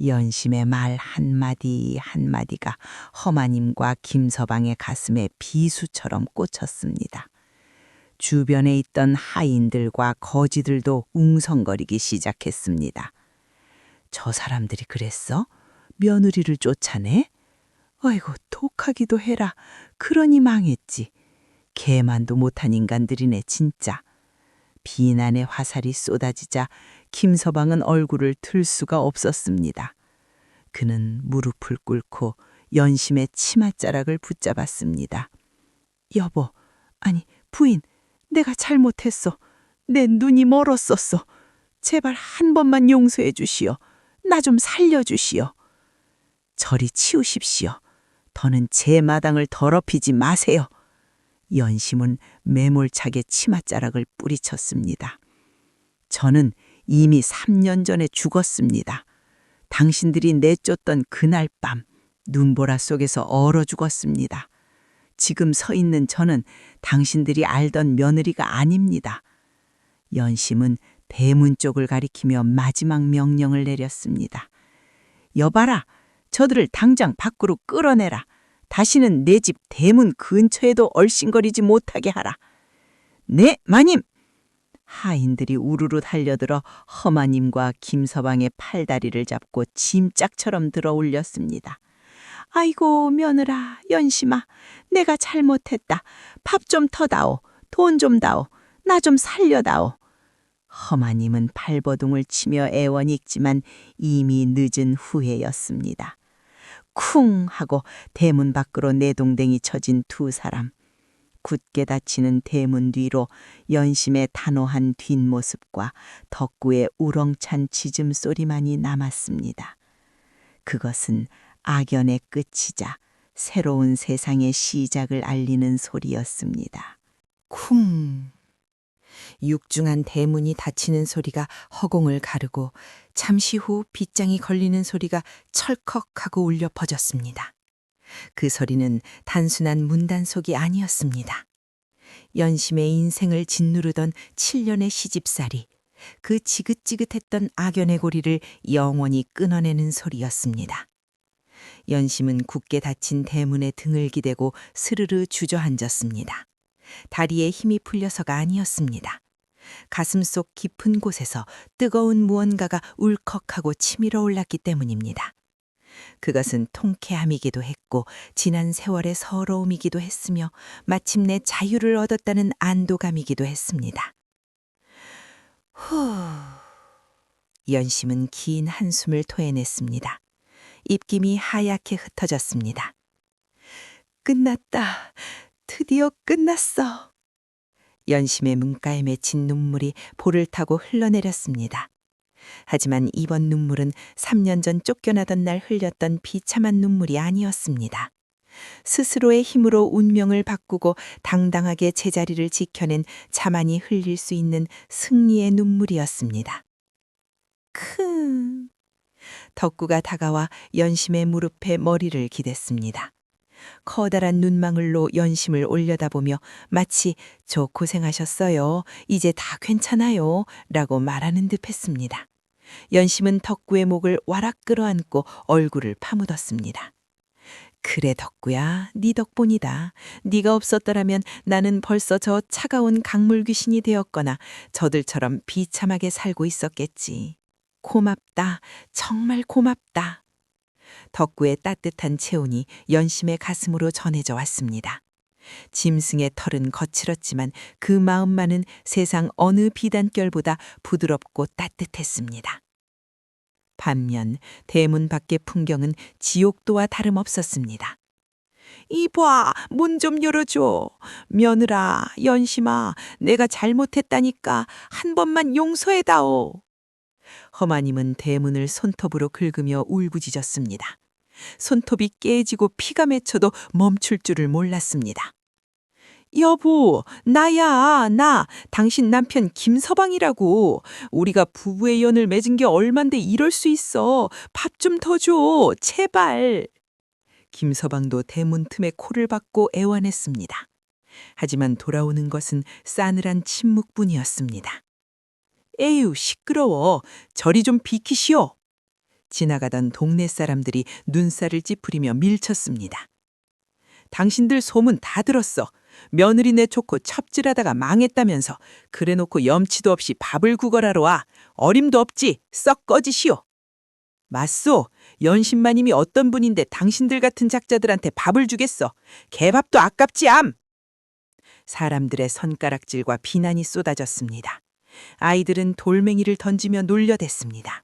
연심의 말 한마디 한마디가 허마님과 김서방의 가슴에 비수처럼 꽂혔습니다. 주변에 있던 하인들과 거지들도 웅성거리기 시작했습니다. 저 사람들이 그랬어? 며느리를 쫓아내? 아이고 독하기도 해라. 그러니 망했지. 개만도 못한 인간들이네 진짜. 비난의 화살이 쏟아지자 김서방은 얼굴을 들 수가 없었습니다. 그는 무릎을 꿇고 연심의 치맛자락을 붙잡았습니다. 여보, 아니 부인, 내가 잘못했어. 내 눈이 멀었었어. 제발 한 번만 용서해 주시오. 나 좀 살려주시오. 저리 치우십시오. 더는 제 마당을 더럽히지 마세요. 연심은 매몰차게 치맛자락을 뿌리쳤습니다. 저는 이미 3년 전에 죽었습니다. 당신들이 내쫓던 그날 밤 눈보라 속에서 얼어 죽었습니다. 지금 서 있는 저는 당신들이 알던 며느리가 아닙니다. 연심은 대문 쪽을 가리키며 마지막 명령을 내렸습니다. 여봐라, 저들을 당장 밖으로 끌어내라. 다시는 내 집 대문 근처에도 얼씬거리지 못하게 하라. 네, 마님! 하인들이 우르르 달려들어 허마님과 김서방의 팔다리를 잡고 짐짝처럼 들어 올렸습니다. 아이고 며느라, 연심아, 내가 잘못했다. 밥 좀 터다오. 돈 좀 다오. 나 좀 살려다오. 허마님은 발버둥을 치며 애원익지만 이미 늦은 후회였습니다. 쿵 하고 대문 밖으로 내동댕이 쳐진 두 사람. 굳게 닫히는 대문 뒤로 연심의 단호한 뒷모습과 덕구의 우렁찬 짖음소리만이 남았습니다. 그것은 악연의 끝이자 새로운 세상의 시작을 알리는 소리였습니다. 쿵! 육중한 대문이 닫히는 소리가 허공을 가르고 잠시 후 빗장이 걸리는 소리가 철컥하고 울려 퍼졌습니다. 그 소리는 단순한 문단속이 아니었습니다. 연심의 인생을 짓누르던 7년의 시집살이, 그 지긋지긋했던 악연의 고리를 영원히 끊어내는 소리였습니다. 연심은 굳게 닫힌 대문에 등을 기대고 스르르 주저앉았습니다. 다리에 힘이 풀려서가 아니었습니다. 가슴속 깊은 곳에서 뜨거운 무언가가 울컥하고 치밀어 올랐기 때문입니다. 그것은 통쾌함이기도 했고 지난 세월의 서러움이기도 했으며 마침내 자유를 얻었다는 안도감이기도 했습니다. 후... 연심은 긴 한숨을 토해냈습니다. 입김이 하얗게 흩어졌습니다. 끝났다. 드디어 끝났어. 연심의 문가에 맺힌 눈물이 볼을 타고 흘러내렸습니다. 하지만 이번 눈물은 3년 전 쫓겨나던 날 흘렸던 비참한 눈물이 아니었습니다. 스스로의 힘으로 운명을 바꾸고 당당하게 제자리를 지켜낸 자만이 흘릴 수 있는 승리의 눈물이었습니다. 덕구가 다가와 연심의 무릎에 머리를 기댔습니다. 커다란 눈망울로 연심을 올려다보며 마치 저 고생하셨어요. 이제 다 괜찮아요. 라고 말하는 듯 했습니다. 연심은 덕구의 목을 와락 끌어안고 얼굴을 파묻었습니다. 그래 덕구야, 네 덕분이다. 네가 없었더라면 나는 벌써 저 차가운 강물 귀신이 되었거나 저들처럼 비참하게 살고 있었겠지. 고맙다. 정말 고맙다. 덕구의 따뜻한 체온이 연심의 가슴으로 전해져 왔습니다. 짐승의 털은 거칠었지만 그 마음만은 세상 어느 비단결보다 부드럽고 따뜻했습니다. 반면 대문 밖의 풍경은 지옥도와 다름없었습니다. 이봐, 문 좀 열어줘. 며느라, 연심아, 내가 잘못했다니까 한 번만 용서해다오. 허마님은 대문을 손톱으로 긁으며 울부짖었습니다. 손톱이 깨지고 피가 맺혀도 멈출 줄을 몰랐습니다. 여보, 나야, 나. 당신 남편 김서방이라고. 우리가 부부의 연을 맺은 게 얼만데 이럴 수 있어. 밥 좀 더 줘, 제발. 김서방도 대문 틈에 코를 박고 애원했습니다. 하지만 돌아오는 것은 싸늘한 침묵뿐이었습니다. 에휴, 시끄러워. 저리 좀 비키시오. 지나가던 동네 사람들이 눈살을 찌푸리며 밀쳤습니다. 당신들 소문 다 들었어. 며느리 내쫓고 첩질하다가 망했다면서 그래놓고 염치도 없이 밥을 구걸하러 와. 어림도 없지. 썩 꺼지시오. 맞소. 연신마님이 어떤 분인데 당신들 같은 작자들한테 밥을 주겠어. 개밥도 아깝지 암. 사람들의 손가락질과 비난이 쏟아졌습니다. 아이들은 돌멩이를 던지며 놀려댔습니다.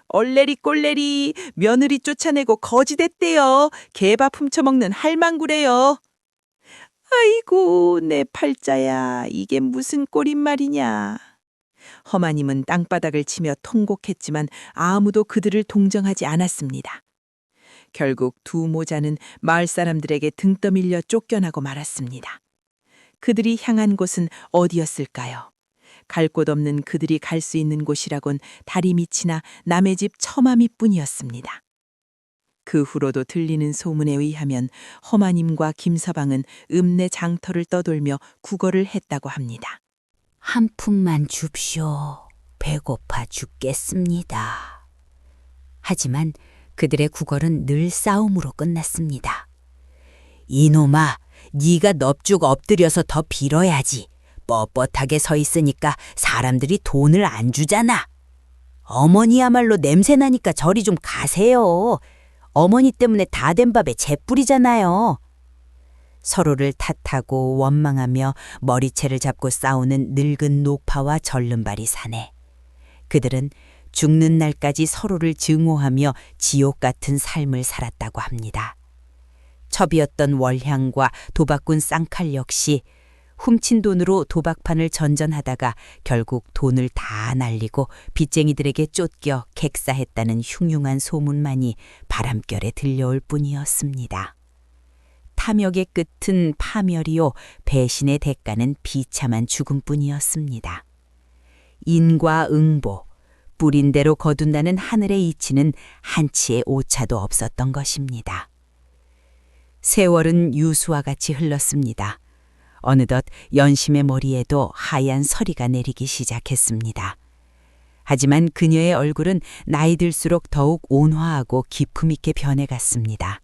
얼레리 꼴레리, 며느리 쫓아내고 거지됐대요. 개밥 훔쳐먹는 할망구래요. 아이고, 내 팔자야. 이게 무슨 꼴인 말이냐. 허마님은 땅바닥을 치며 통곡했지만 아무도 그들을 동정하지 않았습니다. 결국 두 모자는 마을 사람들에게 등 떠밀려 쫓겨나고 말았습니다. 그들이 향한 곳은 어디였을까요? 갈 곳 없는 그들이 갈 수 있는 곳이라곤 다리 밑이나 남의 집 처마미뿐이었습니다. 그 후로도 들리는 소문에 의하면 허마님과 김서방은 읍내 장터를 떠돌며 구걸을 했다고 합니다. 한 푼만 줍쇼. 배고파 죽겠습니다. 하지만 그들의 구걸은 늘 싸움으로 끝났습니다. 이놈아, 네가 넙죽 엎드려서 더 빌어야지. 뻣뻣하게 서 있으니까 사람들이 돈을 안 주잖아. 어머니야말로 냄새나니까 저리 좀 가세요. 어머니 때문에 다 된 밥에 재뿌리잖아요. 서로를 탓하고 원망하며 머리채를 잡고 싸우는 늙은 노파와 절름발이 사내. 그들은 죽는 날까지 서로를 증오하며 지옥 같은 삶을 살았다고 합니다. 첩이었던 월향과 도박꾼 쌍칼 역시 훔친 돈으로 도박판을 전전하다가 결국 돈을 다 날리고 빚쟁이들에게 쫓겨 객사했다는 흉흉한 소문만이 바람결에 들려올 뿐이었습니다. 탐욕의 끝은 파멸이요, 배신의 대가는 비참한 죽음뿐이었습니다. 인과 응보, 뿌린 대로 거둔다는 하늘의 이치는 한치의 오차도 없었던 것입니다. 세월은 유수와 같이 흘렀습니다. 어느덧 연심의 머리에도 하얀 서리가 내리기 시작했습니다. 하지만 그녀의 얼굴은 나이 들수록 더욱 온화하고 기품 있게 변해갔습니다.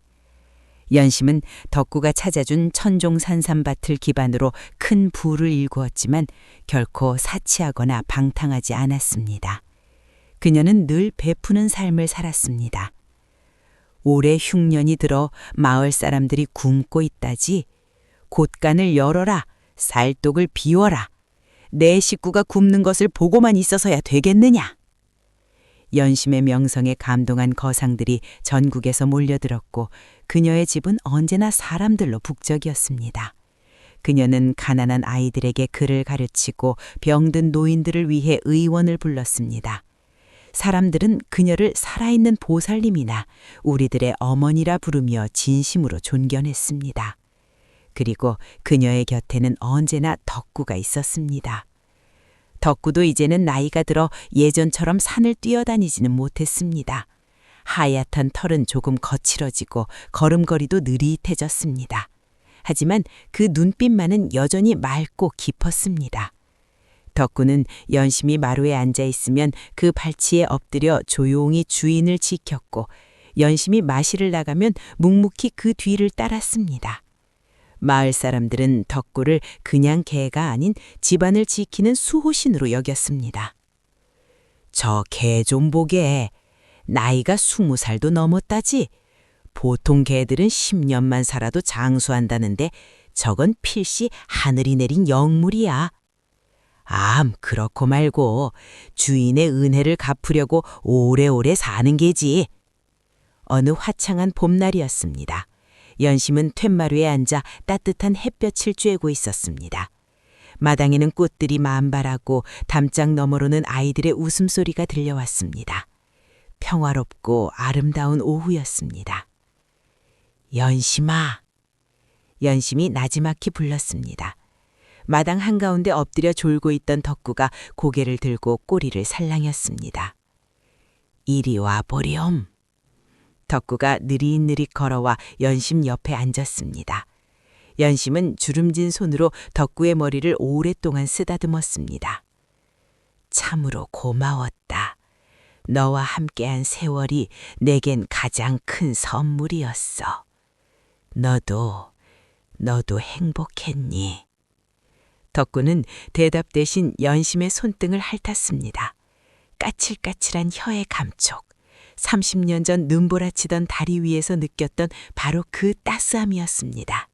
연심은 덕구가 찾아준 천종산삼밭을 기반으로 큰 부를 일구었지만 결코 사치하거나 방탕하지 않았습니다. 그녀는 늘 베푸는 삶을 살았습니다. 올해 흉년이 들어 마을 사람들이 굶고 있다지. 곳간을 열어라. 살독을 비워라. 내 식구가 굶는 것을 보고만 있어서야 되겠느냐. 연심의 명성에 감동한 거상들이 전국에서 몰려들었고 그녀의 집은 언제나 사람들로 북적이었습니다. 그녀는 가난한 아이들에게 글을 가르치고 병든 노인들을 위해 의원을 불렀습니다. 사람들은 그녀를 살아있는 보살님이나 우리들의 어머니라 부르며 진심으로 존경했습니다. 그리고 그녀의 곁에는 언제나 덕구가 있었습니다. 덕구도 이제는 나이가 들어 예전처럼 산을 뛰어다니지는 못했습니다. 하얗던 털은 조금 거칠어지고 걸음걸이도 느릿해졌습니다. 하지만 그 눈빛만은 여전히 맑고 깊었습니다. 덕구는 연심이 마루에 앉아 있으면 그 발치에 엎드려 조용히 주인을 지켰고 연심이 마시를 나가면 묵묵히 그 뒤를 따랐습니다. 마을 사람들은 덕구를 그냥 개가 아닌 집안을 지키는 수호신으로 여겼습니다. 저 개 좀 보게. 나이가 20살도 넘었다지. 보통 개들은 10년만 살아도 장수한다는데 저건 필시 하늘이 내린 영물이야. 그렇고 말고 주인의 은혜를 갚으려고 오래오래 사는 게지. 어느 화창한 봄날이었습니다. 연심은 툇마루에 앉아 따뜻한 햇볕을 쬐고 있었습니다. 마당에는 꽃들이 만발하고 담장 너머로는 아이들의 웃음소리가 들려왔습니다. 평화롭고 아름다운 오후였습니다. 연심아. 연심이 나지막히 불렀습니다. 마당 한가운데 엎드려 졸고 있던 덕구가 고개를 들고 꼬리를 살랑였습니다. 이리 와보렴. 덕구가 느릿느릿 걸어와 연심 옆에 앉았습니다. 연심은 주름진 손으로 덕구의 머리를 오랫동안 쓰다듬었습니다. 참으로 고마웠다. 너와 함께한 세월이 내겐 가장 큰 선물이었어. 너도 행복했니? 덕구는 대답 대신 연심의 손등을 핥았습니다. 까칠까칠한 혀의 감촉, 30년 전 눈보라치던 다리 위에서 느꼈던 바로 그 따스함이었습니다.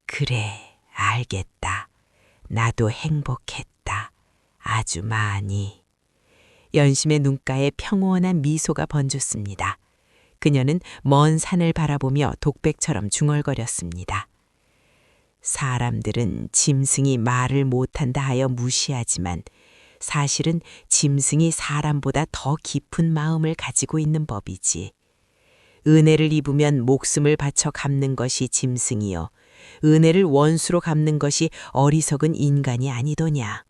그래, 알겠다. 나도 행복했다. 아주 많이. 연심의 눈가에 평온한 미소가 번졌습니다. 그녀는 먼 산을 바라보며 독백처럼 중얼거렸습니다. 사람들은 짐승이 말을 못한다 하여 무시하지만 사실은 짐승이 사람보다 더 깊은 마음을 가지고 있는 법이지. 은혜를 입으면 목숨을 바쳐 갚는 것이 짐승이요. 은혜를 원수로 갚는 것이 어리석은 인간이 아니더냐.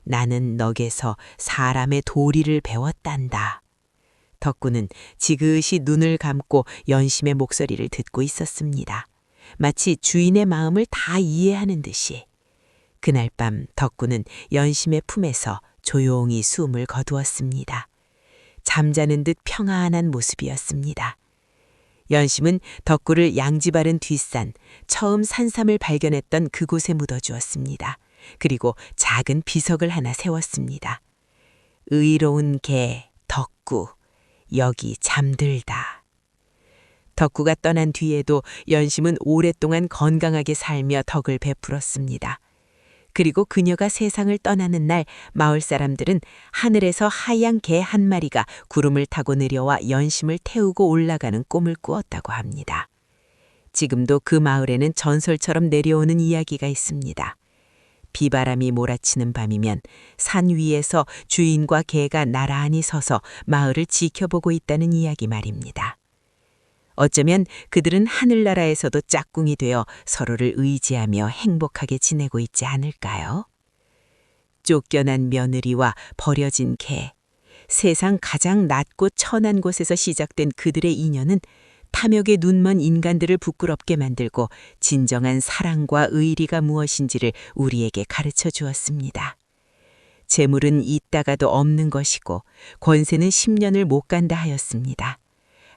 나는 너게서 사람의 도리를 배웠단다. 덕구는 지그시 눈을 감고 연심의 목소리를 듣고 있었습니다. 마치 주인의 마음을 다 이해하는 듯이. 그날 밤 덕구는 연심의 품에서 조용히 숨을 거두었습니다. 잠자는 듯 평안한 모습이었습니다. 연심은 덕구를 양지 바른 뒷산, 처음 산삼을 발견했던 그곳에 묻어주었습니다. 그리고 작은 비석을 하나 세웠습니다. 의로운 개, 덕구, 여기 잠들다. 덕구가 떠난 뒤에도 연심은 오랫동안 건강하게 살며 덕을 베풀었습니다. 그리고 그녀가 세상을 떠나는 날 마을 사람들은 하늘에서 하얀 개 한 마리가 구름을 타고 내려와 연심을 태우고 올라가는 꿈을 꾸었다고 합니다. 지금도 그 마을에는 전설처럼 내려오는 이야기가 있습니다. 비바람이 몰아치는 밤이면 산 위에서 주인과 개가 나란히 서서 마을을 지켜보고 있다는 이야기 말입니다. 어쩌면 그들은 하늘나라에서도 짝꿍이 되어 서로를 의지하며 행복하게 지내고 있지 않을까요? 쫓겨난 며느리와 버려진 개, 세상 가장 낮고 천한 곳에서 시작된 그들의 인연은 탐욕에 눈먼 인간들을 부끄럽게 만들고 진정한 사랑과 의리가 무엇인지를 우리에게 가르쳐 주었습니다. 재물은 있다가도 없는 것이고 권세는 10년을 못 간다 하였습니다.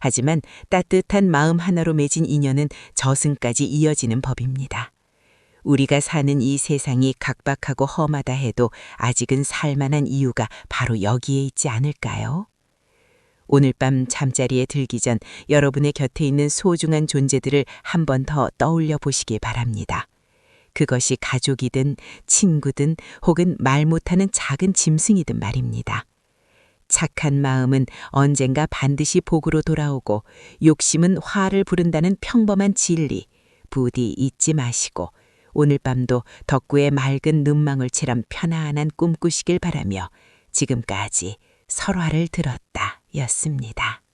하지만 따뜻한 마음 하나로 맺은 인연은 저승까지 이어지는 법입니다. 우리가 사는 이 세상이 각박하고 험하다 해도 아직은 살만한 이유가 바로 여기에 있지 않을까요? 오늘 밤 잠자리에 들기 전 여러분의 곁에 있는 소중한 존재들을 한 번 더 떠올려 보시기 바랍니다. 그것이 가족이든 친구든 혹은 말 못하는 작은 짐승이든 말입니다. 착한 마음은 언젠가 반드시 복으로 돌아오고 욕심은 화를 부른다는 평범한 진리 부디 잊지 마시고 오늘 밤도 덕구의 맑은 눈망울처럼 편안한 꿈 꾸시길 바라며 지금까지 설화를 들었다 였습니다.